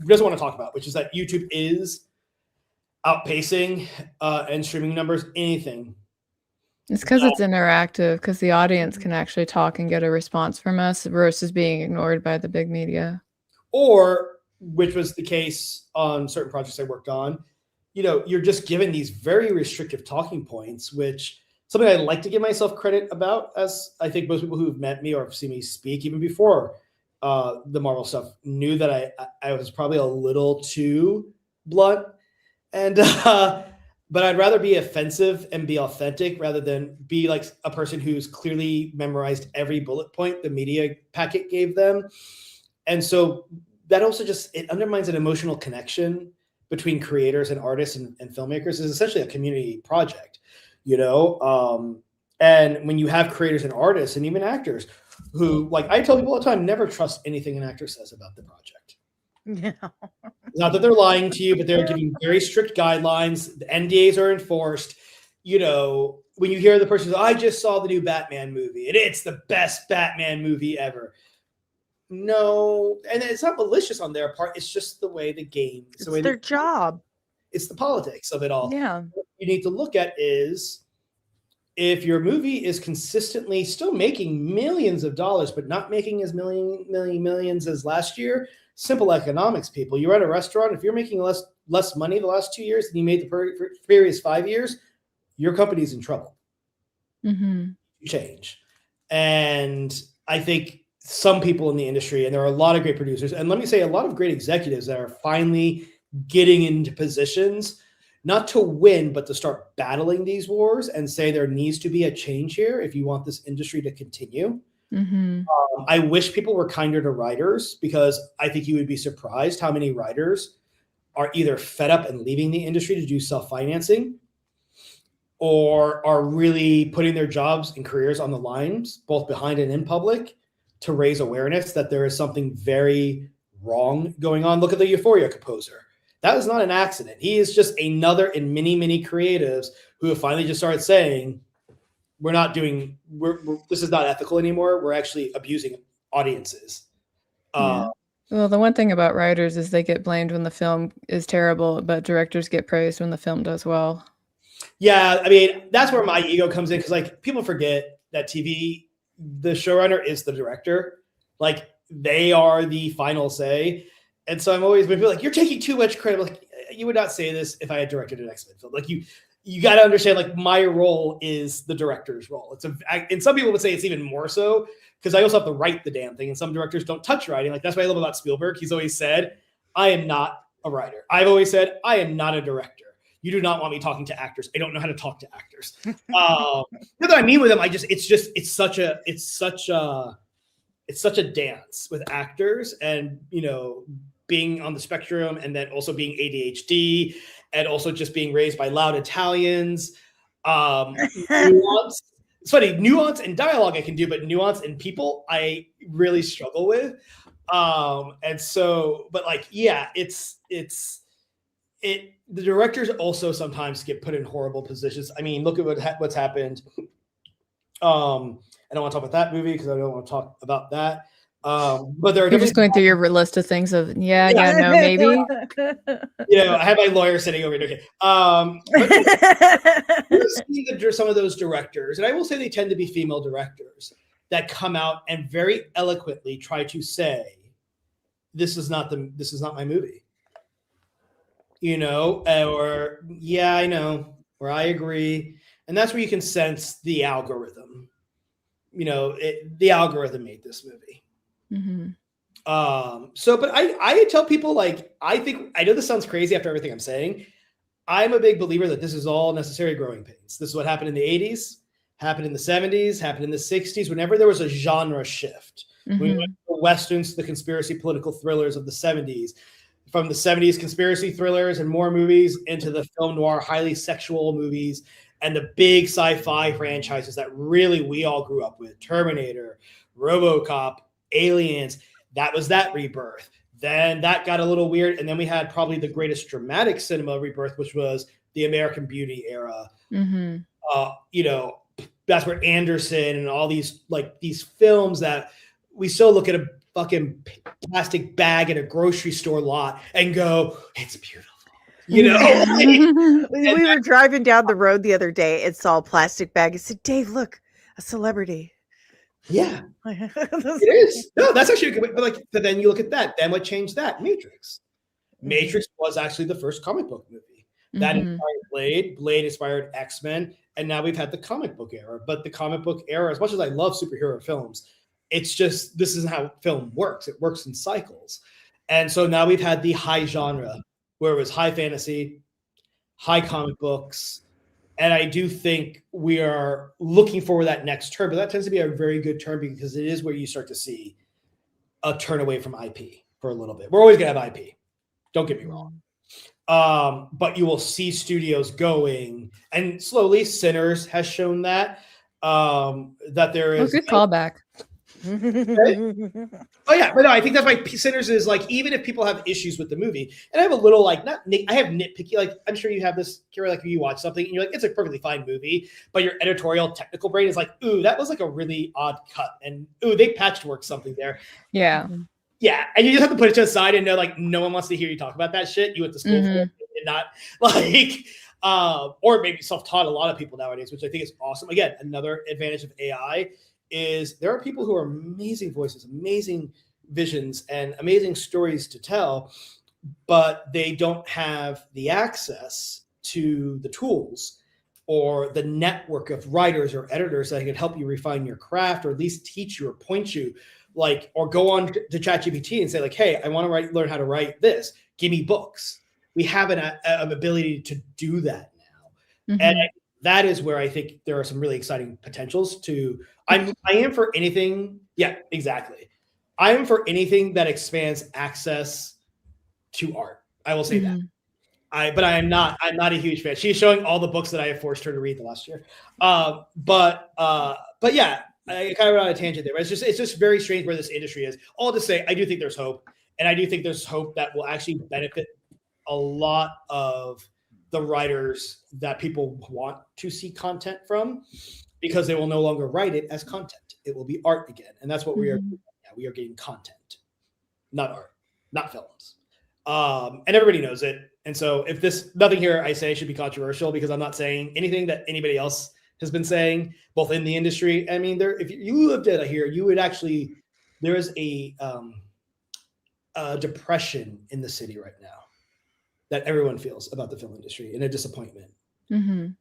doesn't want to talk about, which is that YouTube is outpacing and streaming numbers, anything. It's because it's interactive, because the audience can actually talk and get a response from us versus being ignored by the big media. Or, which was the case on certain projects I worked on, you know, you're just given these very restrictive talking points, which something I like to give myself credit about, as I think most people who've met me or have seen me speak, even before the Marvel stuff, knew that I was probably a little too blunt. And but I'd rather be offensive and be authentic rather than be like a person who's clearly memorized every bullet point the media packet gave them. And so that also it undermines an emotional connection between creators and artists and filmmakers. Is essentially a community project, you know? And when you have creators and artists and even actors who, like, I tell people all the time, never trust anything an actor says about the project. Yeah. Not that they're lying to you, but they're giving very strict guidelines. The NDAs are enforced. You know, when you hear the person, I just saw the new Batman movie and it's the best Batman movie ever. No, and it's not malicious on their part. It's just the way the game. It's their job. It's the politics of it all. Yeah. What you need to look at is, if your movie is consistently still making millions of dollars, but not making as millions as last year, simple economics, people. You run a restaurant. If you're making less money the last 2 years than you made the previous 5 years, your company's in trouble. You change. And I think some people in the industry, and there are a lot of great producers, and let me say a lot of great executives that are finally getting into positions, not to win, but to start battling these wars and say there needs to be a change here if you want this industry to continue. I wish people were kinder to writers, because I think you would be surprised how many writers are either fed up and leaving the industry to do self-financing, or are really putting their jobs and careers on the lines, both behind and in public, to raise awareness that there is something very wrong going on. Look at the Euphoria composer. That was not an accident. He is just another in many, many creatives who have finally just started saying, this is not ethical anymore. We're actually abusing audiences. Well, the one thing about writers is they get blamed when the film is terrible, but directors get praised when the film does well. Yeah, I mean, that's where my ego comes in, because like people forget that TV, the showrunner is the director. Like, they are the final say. And so I'm always been like, you're taking too much credit. Like, you would not say this if I had directed an X-Men film. Like, you got to understand, like, my role is the director's role. And some people would say it's even more so, because I also have to write the damn thing. And some directors don't touch writing. Like, that's what I love about Spielberg. He's always said, I am not a writer. I've always said, I am not a director. You do not want me talking to actors. I don't know how to talk to actors. Not that I mean with them. It's it's such a dance with actors and, you know, being on the spectrum and then also being ADHD and also just being raised by loud Italians. Nuance. It's funny, nuance and dialogue I can do, but nuance and people I really struggle with. And so, but like, yeah, the directors also sometimes get put in horrible positions. I mean, look at what's happened. I don't want to talk about that movie because I don't want to talk about that. But there are You're just going through your list of things of no, maybe. You know, I have my lawyer sitting over here. Okay. You see some of those directors, and I will say they tend to be female directors that come out and very eloquently try to say, "This is not my movie." You know, or yeah, I know, or I agree, and that's where you can sense the algorithm. You know, the algorithm made this movie. Mm-hmm. But I tell people, like, I know this sounds crazy after everything I'm saying. I'm a big believer that this is all necessary growing pains. This is what happened in the 80s, happened in the 70s, happened in the 60s. Whenever there was a genre shift, mm-hmm. we went from Westerns to the conspiracy political thrillers of the 70s, from the 70s conspiracy thrillers and more movies into the film noir, highly sexual movies, and the big sci-fi franchises that really we all grew up with: Terminator, RoboCop, Aliens. That was that rebirth. Then that got a little weird, and then we had probably the greatest dramatic cinema rebirth, which was the American Beauty era. Mm-hmm. You know, that's where Anderson and all these films that we still look at a fucking plastic bag in a grocery store lot and go, "It's beautiful." You know, we were driving down the road the other day and saw a plastic bag and said, "Dave, look, a celebrity." Yeah, it is. No, that's actually a good. But then you look at that. Then what changed that? Matrix. Matrix was actually the first comic book movie that inspired Blade. Blade inspired X-Men, and now we've had the comic book era. But the comic book era, as much as I love superhero films, it's just this isn't how film works. It works in cycles, and so now we've had the high genre, where it was high fantasy, high comic books. And I do think we are looking for that next turn, but that tends to be a very good turn because it is where you start to see a turn away from IP for a little bit. We're always going to have IP. Don't get me wrong. But you will see studios going, and slowly Sinners has shown that there is. Good callback. Oh yeah, but no, I think that's why Sinners is like, even if people have issues with the movie, and I have a little I have nitpicky, like I'm sure you have this, Kira, like you watch something and you're like, it's a perfectly fine movie, but your editorial technical brain is like, ooh, that was like a really odd cut, and ooh, they patchwork something there. Yeah, and you just have to put it to the side and know, like, no one wants to hear you talk about that shit. You went to school for it and not like, or maybe self-taught. A lot of people nowadays, which I think is awesome. Again, another advantage of AI is there are people who are amazing voices, amazing visions, and amazing stories to tell, but they don't have the access to the tools or the network of writers or editors that can help you refine your craft, or at least teach you or point you, like, or go on to ChatGPT and say, like, hey, I want to learn how to write this. Give me books. We have an ability to do that now. And that is where I think there are some really exciting potentials to. I am for anything. Yeah, exactly. I am for anything that expands access to art. I will say that. But I'm not a huge fan. She's showing all the books that I have forced her to read the last year. But yeah, I kind of went on a tangent there. But it's just very strange where this industry is. All to say, I do think there's hope, and I do think there's hope that will actually benefit a lot of the writers that people want to see content from, because they will no longer write it as content. It will be art again. And that's what we are doing right now. We are getting content, not art, not films. And everybody knows it. And so nothing here I say should be controversial, because I'm not saying anything that anybody else has been saying, both in the industry. I mean, if you lived it here, you would actually, there is a depression in the city right now that everyone feels about the film industry, and a disappointment. And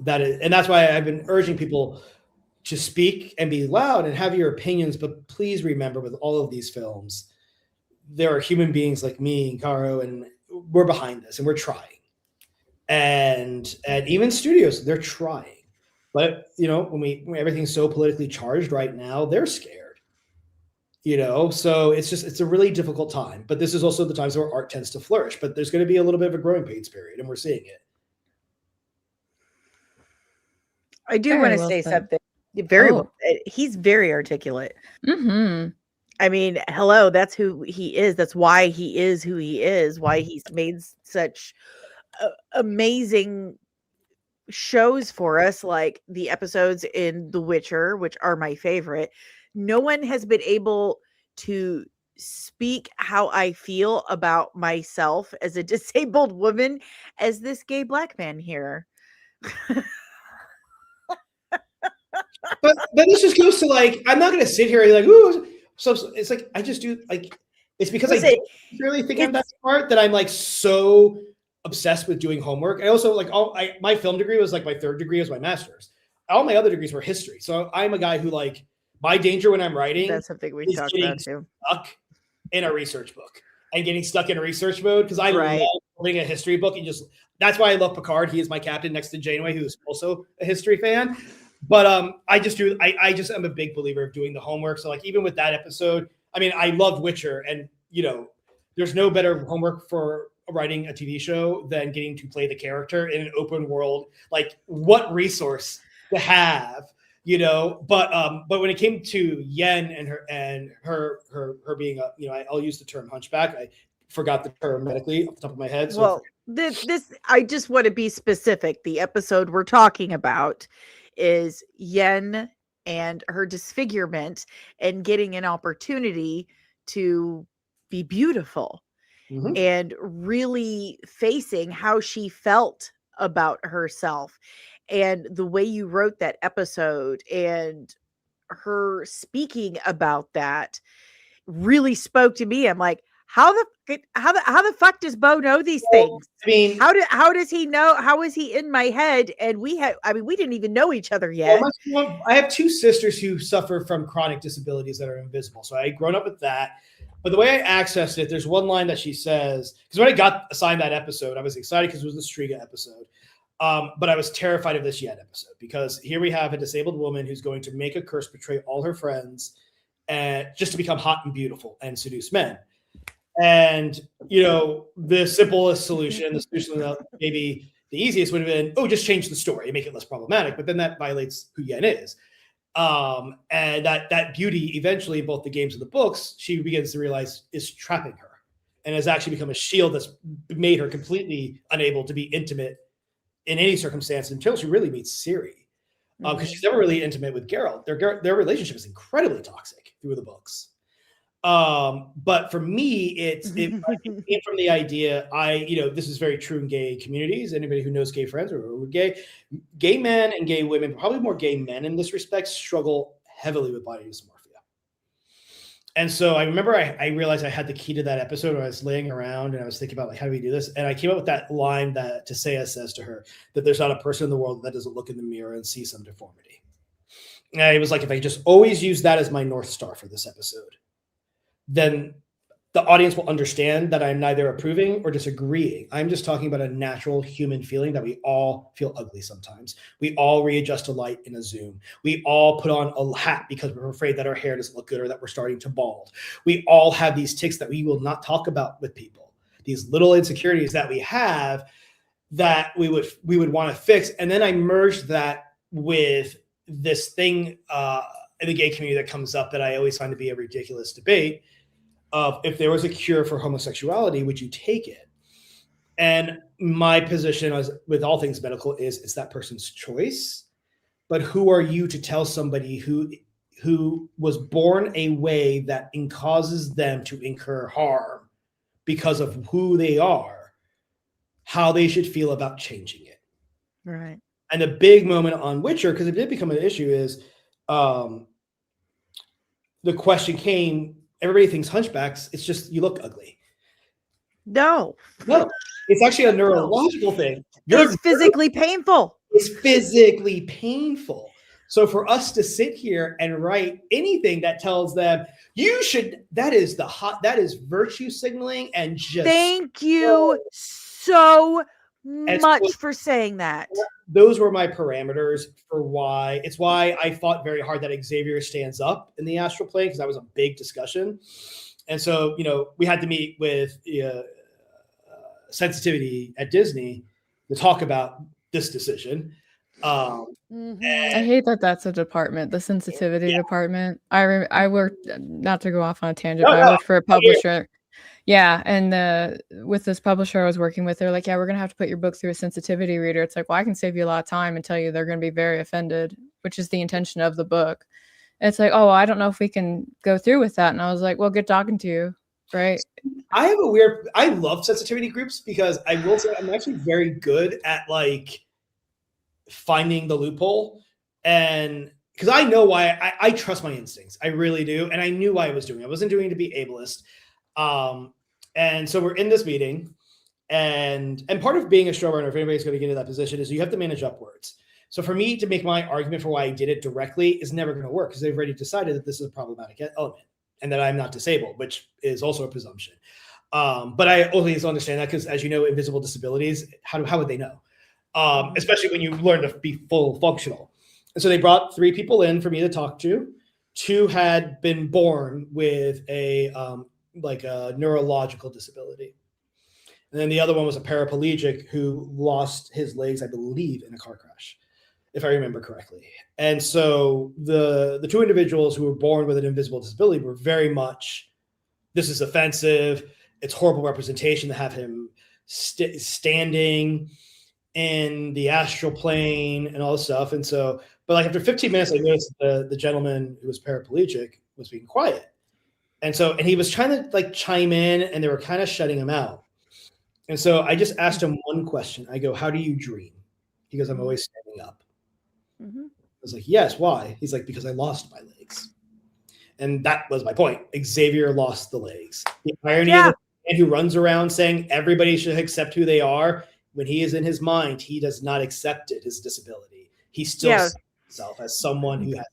that's why I've been urging people to speak and be loud and have your opinions. But please remember, with all of these films, there are human beings like me and Carrow, and we're behind this, and we're trying. And even studios, they're trying. But when everything's so politically charged right now, they're scared. So it's a really difficult time. But this is also the times where art tends to flourish. But there's going to be a little bit of a growing pains period, and we're seeing it. I do want to say something. He's very articulate. Mm-hmm. I mean, hello, that's who he is. That's why he is who he is, why he's made such amazing shows for us, like the episodes in The Witcher, which are my favorite. No one has been able to speak how I feel about myself as a disabled woman as this gay black man here. But this just goes to like, I'm not going to sit here and be like, ooh. So it's like, I just do like, it's because I don't really think I'm that smart that I'm like so obsessed with doing homework. I also like my film degree was like my third degree was my master's. All my other degrees were history. So I'm a guy who like my danger when I'm writing. That's something we talked about too. Stuck in a research book and getting stuck in a research mode because I love reading a history book and that's why I love Picard. He is my captain next to Janeway, who is also a history fan. But I just am a big believer of doing the homework. So like even with that episode, I mean, I loved Witcher, and there's no better homework for writing a TV show than getting to play the character in an open world. Like what resource to have, But when it came to Yen and her being I'll use the term hunchback. I forgot the term medically off the top of my head. So well, this I just want to be specific. The episode we're talking about is Yen and her disfigurement and getting an opportunity to be beautiful and really facing how she felt about herself. And the way you wrote that episode and her speaking about that really spoke to me. I'm like, how the fuck does Beau know these things? I mean, how does he know? How is he in my head? And we didn't even know each other yet. Well, I have two sisters who suffer from chronic disabilities that are invisible. So I grown up with that. But the way I accessed it, there's one line that she says, because when I got assigned that episode, I was excited because it was the Striga episode. But I was terrified of this Yen episode because here we have a disabled woman who's going to make a curse, betray all her friends, and just to become hot and beautiful and seduce men. And, the simplest solution, the solution that maybe the easiest would have been, just change the story and make it less problematic. But then that violates who Yen is. And that beauty eventually in both the games and the books, she begins to realize is trapping her and has actually become a shield that's made her completely unable to be intimate in any circumstance until she really meets Ciri. Because she's never really intimate with Geralt. Their relationship is incredibly toxic through the books. But for me, it came from the idea, this is very true in gay communities. Anybody who knows gay friends or who are gay men and gay women, probably more gay men in this respect, struggle heavily with body dysmorphia. And so I remember I realized I had the key to that episode when I was laying around and I was thinking about like, how do we do this? And I came up with that line that Tisea says to her, that there's not a person in the world that doesn't look in the mirror and see some deformity. And it was like, if I just always use that as my North Star for this episode, then the audience will understand that I'm neither approving or disagreeing. I'm just talking about a natural human feeling that we all feel ugly sometimes. We all readjust to light in a Zoom. We all put on a hat because we're afraid that our hair doesn't look good or that we're starting to bald. We all have these tics that we will not talk about with people. These little insecurities that we have that we would want to fix. And then I merged that with this thing in the gay community that comes up that I always find to be a ridiculous debate of if there was a cure for homosexuality, would you take it? And my position with all things medical is it's that person's choice. But who are you to tell somebody who was born a way that causes them to incur harm because of who they are, how they should feel about changing it? Right. And the big moment on Witcher, because it did become an issue, is the question came, everybody thinks hunchbacks, it's just you look ugly. No, it's actually a neurological thing. It's physically painful. It's physically painful. So for us to sit here and write anything that tells them you should, that is virtue signaling and just. Thank you so much for saying that. Those were my parameters for why. It's why I fought very hard that Xavier stands up in the astral plane, because that was a big discussion. And so, we had to meet with sensitivity at Disney to talk about this decision. I hate that that's a department, the sensitivity department. I worked, not to go off on a tangent, but I worked for a publisher. Yeah, and with this publisher I was working with, they're like, yeah, we're going to have to put your book through a sensitivity reader. It's like, well, I can save you a lot of time and tell you they're going to be very offended, which is the intention of the book. And it's like, oh, I don't know if we can go through with that. And I was like, well, good talking to you, right? I love sensitivity groups, because I will say I'm actually very good at like finding the loophole, and because I know why. I trust my instincts, I really do, and I knew why I was doing it. I wasn't doing it to be ableist. And so we're in this meeting, and part of being a showrunner, if anybody's going to get into that position, is you have to manage upwards. So for me to make my argument for why I did it directly is never going to work, because they've already decided that this is a problematic element and that I'm not disabled, which is also a presumption. But I always understand that, because as you know, invisible disabilities, how would they know? Especially when you learn to be full functional. And so they brought 3 people in for me to talk to. 2 had been born with a neurological disability. And then the other one was a paraplegic who lost his legs, I believe, in a car crash, if I remember correctly. And so the 2 individuals who were born with an invisible disability were very much, this is offensive. It's horrible representation to have him standing in the astral plane and all this stuff. And so, but like after 15 minutes, I noticed the gentleman who was paraplegic was being quiet. And he was trying to like chime in, and they were kind of shutting him out. And so I just asked him one question. I go, how do you dream? He goes, I'm always standing up. I was like, yes, why? He's like, because I lost my legs. And that was my point. Xavier lost the legs. The irony of the man who runs around saying everybody should accept who they are, when he is in his mind, he does not accept it, his disability. He still sees himself as someone who has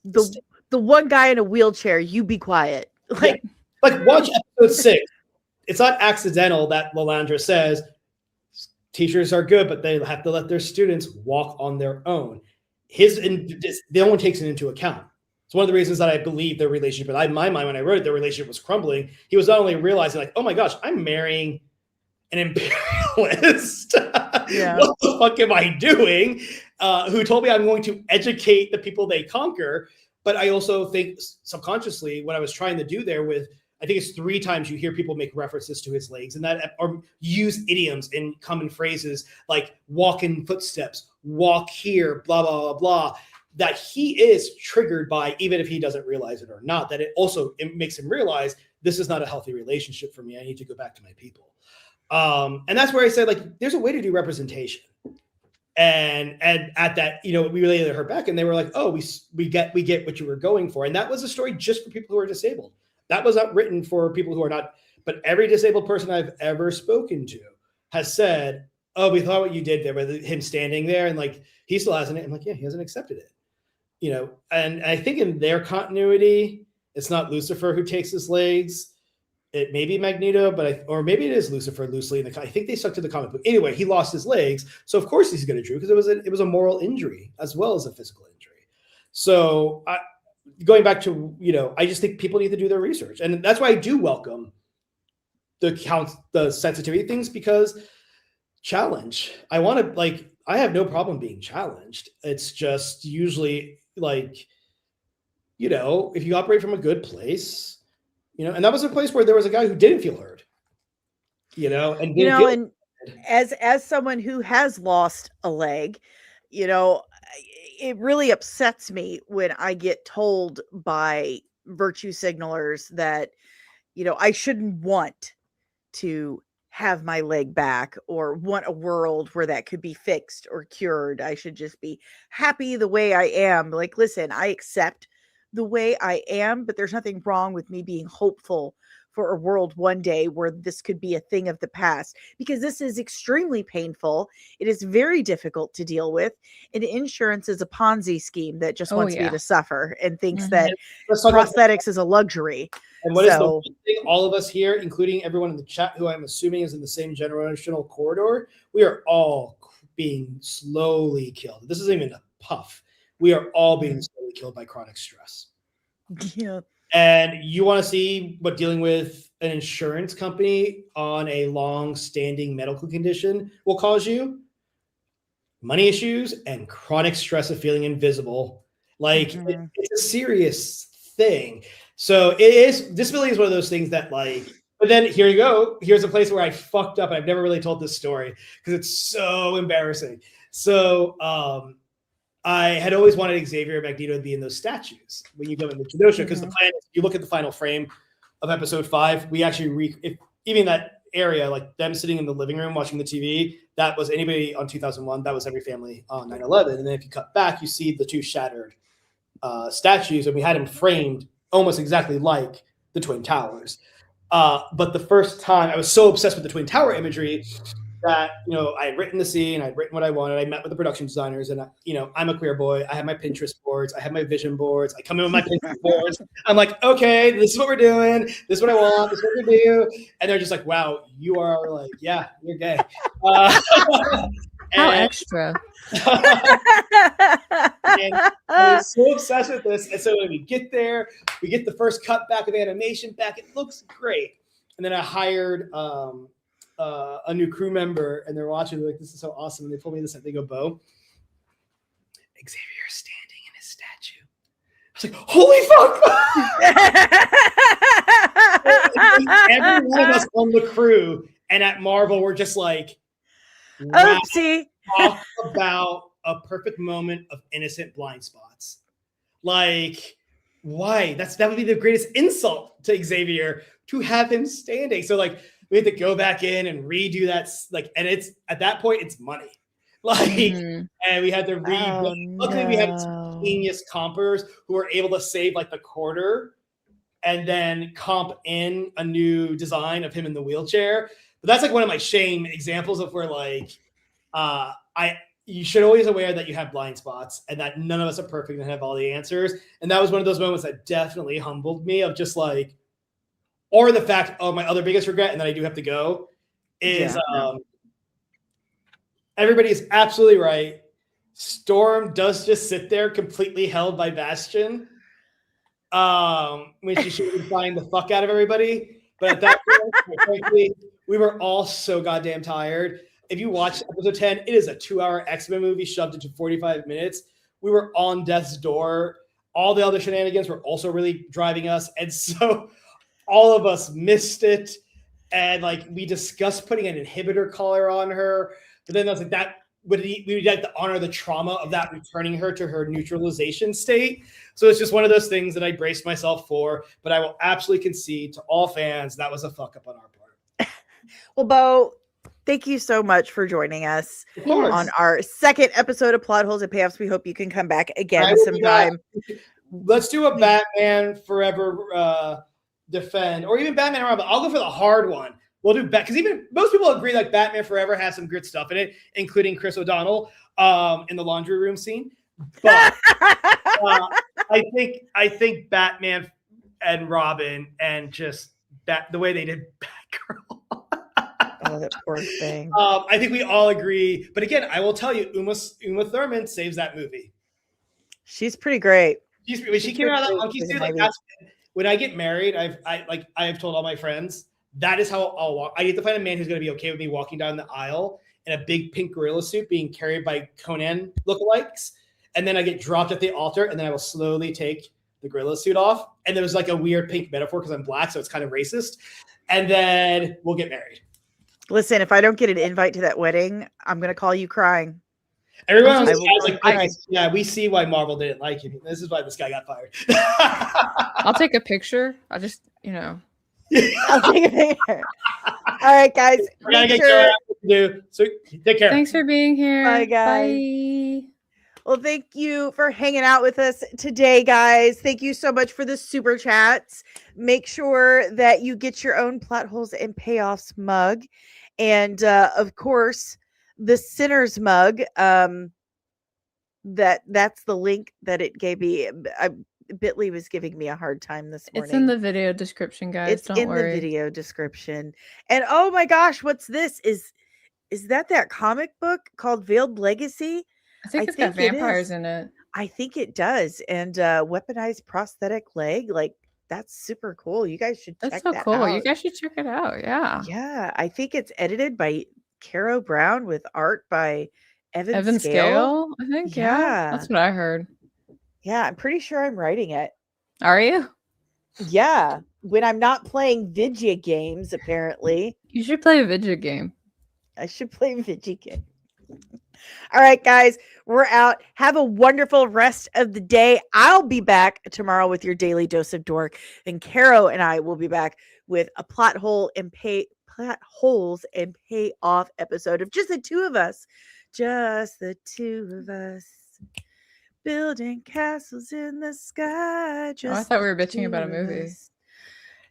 the one guy in a wheelchair. You be quiet. Like watch episode 6. It's not accidental that Lalandra says teachers are good, but they have to let their students walk on their own. No one takes it into account. It's one of the reasons that I believe their relationship, in my mind, when I wrote it, their relationship was crumbling. He was not only realizing like, oh my gosh, I'm marrying an imperialist. What the fuck am I doing? Who told me I'm going to educate the people they conquer. But I also think subconsciously what I was trying to do there with, I think it's 3 times you hear people make references to his legs, and that or use idioms and common phrases like walk in footsteps, walk here, blah, blah, blah, blah, that he is triggered by, even if he doesn't realize it or not, that it makes him realize this is not a healthy relationship for me. I need to go back to my people. And that's where I said, like, there's a way to do representation. And at that, we relayed her back, and they were like, oh, we get what you were going for. And that was a story just for people who are disabled. That was not written for people who are not, but every disabled person I've ever spoken to has said, oh, we thought what you did there with him standing there, and like, he still hasn't. I'm like, yeah, he hasn't accepted it, and I think in their continuity, it's not Lucifer who takes his legs. It may be Magneto, or maybe it is Lucifer loosely. I think they stuck to the comic book. Anyway, he lost his legs, so of course he's going to dream, because it was a moral injury as well as a physical injury. So going back to I just think people need to do their research, and that's why I do welcome the sensitivity things, because challenge. I want to I have no problem being challenged. It's just usually if you operate from a good place. And that was a place where there was a guy who didn't feel heard, and as someone who has lost a leg, it really upsets me when I get told by virtue signalers that, I shouldn't want to have my leg back or want a world where that could be fixed or cured. I should just be happy the way I am. Like, listen, I accept the way I am, but there's nothing wrong with me being hopeful for a world one day where this could be a thing of the past, because this is extremely painful. It is very difficult to deal with. And insurance is a Ponzi scheme that just wants me to suffer and thinks that prosthetics is a luxury. And what is the one thing all of us here, including everyone in the chat, who I'm assuming is in the same generational corridor, we are all being slowly killed. This isn't even a puff. We are all being slowly killed by chronic stress. Yeah. And you want to see what dealing with an insurance company on a long-standing medical condition will cause you? Money issues and chronic stress of feeling invisible. Like it's a serious thing. So disability is one of those things that like, but then here you go. Here's a place where I fucked up. I've never really told this story because it's so embarrassing. So I had always wanted Xavier and Magneto to be in those statues when you go into Genosha, because the plan is, you look at the final frame of episode 5, we actually even that area, like them sitting in the living room watching the TV, that was anybody on 2001, that was every family on 9/11. And then if you cut back, you see the 2 shattered statues, and we had them framed almost exactly like the Twin Towers. But the first time, I was so obsessed with the Twin Tower imagery that, I had written the scene, I'd written what I wanted. I met with the production designers, and I'm a queer boy. I have my Pinterest boards, I have my vision boards. I come in with my Pinterest boards. I'm like, okay, this is what we're doing. This is what I want. This is what we do. And they're just like, wow, you are like, yeah, you're gay. How extra. And I was so obsessed with this. And so when we get there, we get the first cut back of animation back. It looks great. And then I hired a new crew member, and they're watching. They're like, this is so awesome. And they told me this, and they go, Beau, Xavier is standing in his statue. I was like, holy fuck! Every one of us on the crew and at Marvel were just like, wow, oopsie. Talk about a perfect moment of innocent blind spots. Like, why? That would be the greatest insult to Xavier, to have him standing. So like, we had to go back in and redo that. Like, and it's at that point, it's money. Like, and we had to redo. Luckily, we had some genius compers who were able to save like the quarter, and then comp in a new design of him in the wheelchair. But that's like one of my shame examples of where like, you should always aware that you have blind spots and that none of us are perfect and have all the answers. And that was one of those moments that definitely humbled me, of just like, or the fact of my other biggest regret, and that I do have to go, is everybody is absolutely right. Storm does just sit there completely held by Bastion when she should be flying the fuck out of everybody. But at that point, frankly, we were all so goddamn tired. If you watch episode 10, it is a 2-hour X-Men movie shoved into 45 minutes. We were on death's door. All the other shenanigans were also really driving us. And so all of us missed it. And like, we discussed putting an inhibitor collar on her. But then I was like, we would like to honor the trauma of that, returning her to her neutralization state. So it's just one of those things that I braced myself for. But I will absolutely concede to all fans, that was a fuck up on our part. Well, Beau, thank you so much for joining us on our second episode of Plot Holes and Payoffs. We hope you can come back again sometime. Let's do a Batman Forever Defend, or even Batman Around, but I'll go for the hard one. We'll do because even most people agree like Batman Forever has some good stuff in it, including Chris O'Donnell in the laundry room scene. But I think Batman and Robin, and just the way they did Batgirl. Oh, that poor thing. I think we all agree. But again, I will tell you, Uma Thurman saves that movie. She's pretty great. When she came out of that monkey suit, like when I get married, I've told all my friends, that is how I'll walk. I get to find a man who's going to be okay with me walking down the aisle in a big pink gorilla suit being carried by Conan lookalikes. And then I get dropped at the altar, and then I will slowly take the gorilla suit off. And there was like a weird pink metaphor because I'm black, so it's kind of racist. And then we'll get married. Listen, if I don't get an invite to that wedding, I'm going to call you crying. Everyone was like, yeah, we see why Marvel didn't like you. This is why this guy got fired. I'll take a picture. I'll just, I'll take a picture. All right, guys. We're going to get to so take care. Thanks for being here. Bye, guys. Bye. Well, thank you for hanging out with us today, guys. Thank you so much for the super chats. Make sure that you get your own Plot Holes and Payoffs mug. And of course, the Sinners mug. That's the link that it gave me. Bitly was giving me a hard time this morning. It's in the video description, guys. Don't worry. The video description. And oh my gosh, what's this? Is that comic book called Veiled Legacy? I think it's got vampires in it. I think it does. And weaponized prosthetic leg, like that's super cool. You guys should check that out. That's so cool. You guys should check it out. Yeah. Yeah. I think it's edited by Carrow Brown with art by Evan Scale. I think. Yeah. That's what I heard. Yeah. I'm pretty sure I'm writing it. Are you? Yeah. When I'm not playing video games, apparently. You should play a video game. I should play a video game. All right, guys, we're out. Have a wonderful rest of the day. I'll be back tomorrow with your daily dose of dork, and Carrow and I will be back with a plot holes and payoff episode of just the two of us. Just the two of us building castles in the sky. I thought we were bitching about a movie.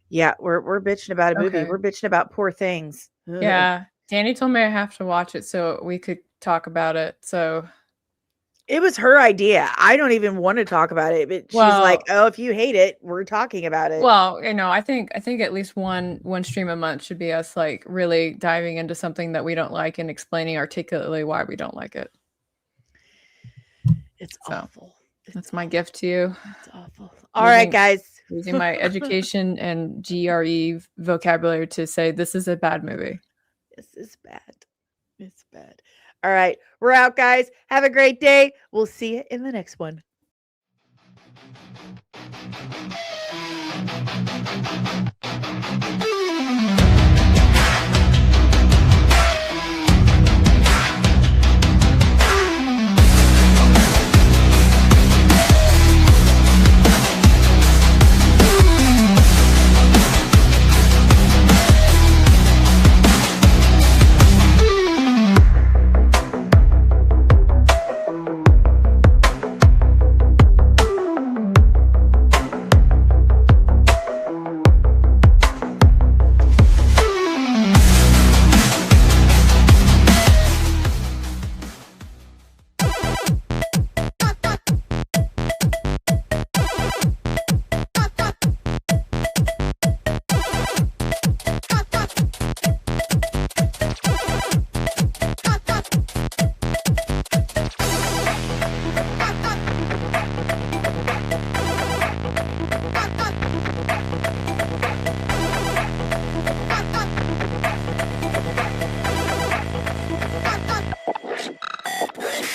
Yeah, we're bitching about a movie. We're bitching about Poor Things. Ugh. Yeah. Danny told me I have to watch it so we could talk about it. So it was her idea. I don't even want to talk about it, but she's like, "Oh, if you hate it, we're talking about it." Well, I think at least one stream a month should be us like really diving into something that we don't like and explaining articulately why we don't like it. It's awful. That's my gift to you. It's awful. All right, guys. Using my education and GRE vocabulary to say this is a bad movie. This is bad. It's bad. All right. We're out, guys. Have a great day. We'll see you in the next one.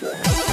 Yeah.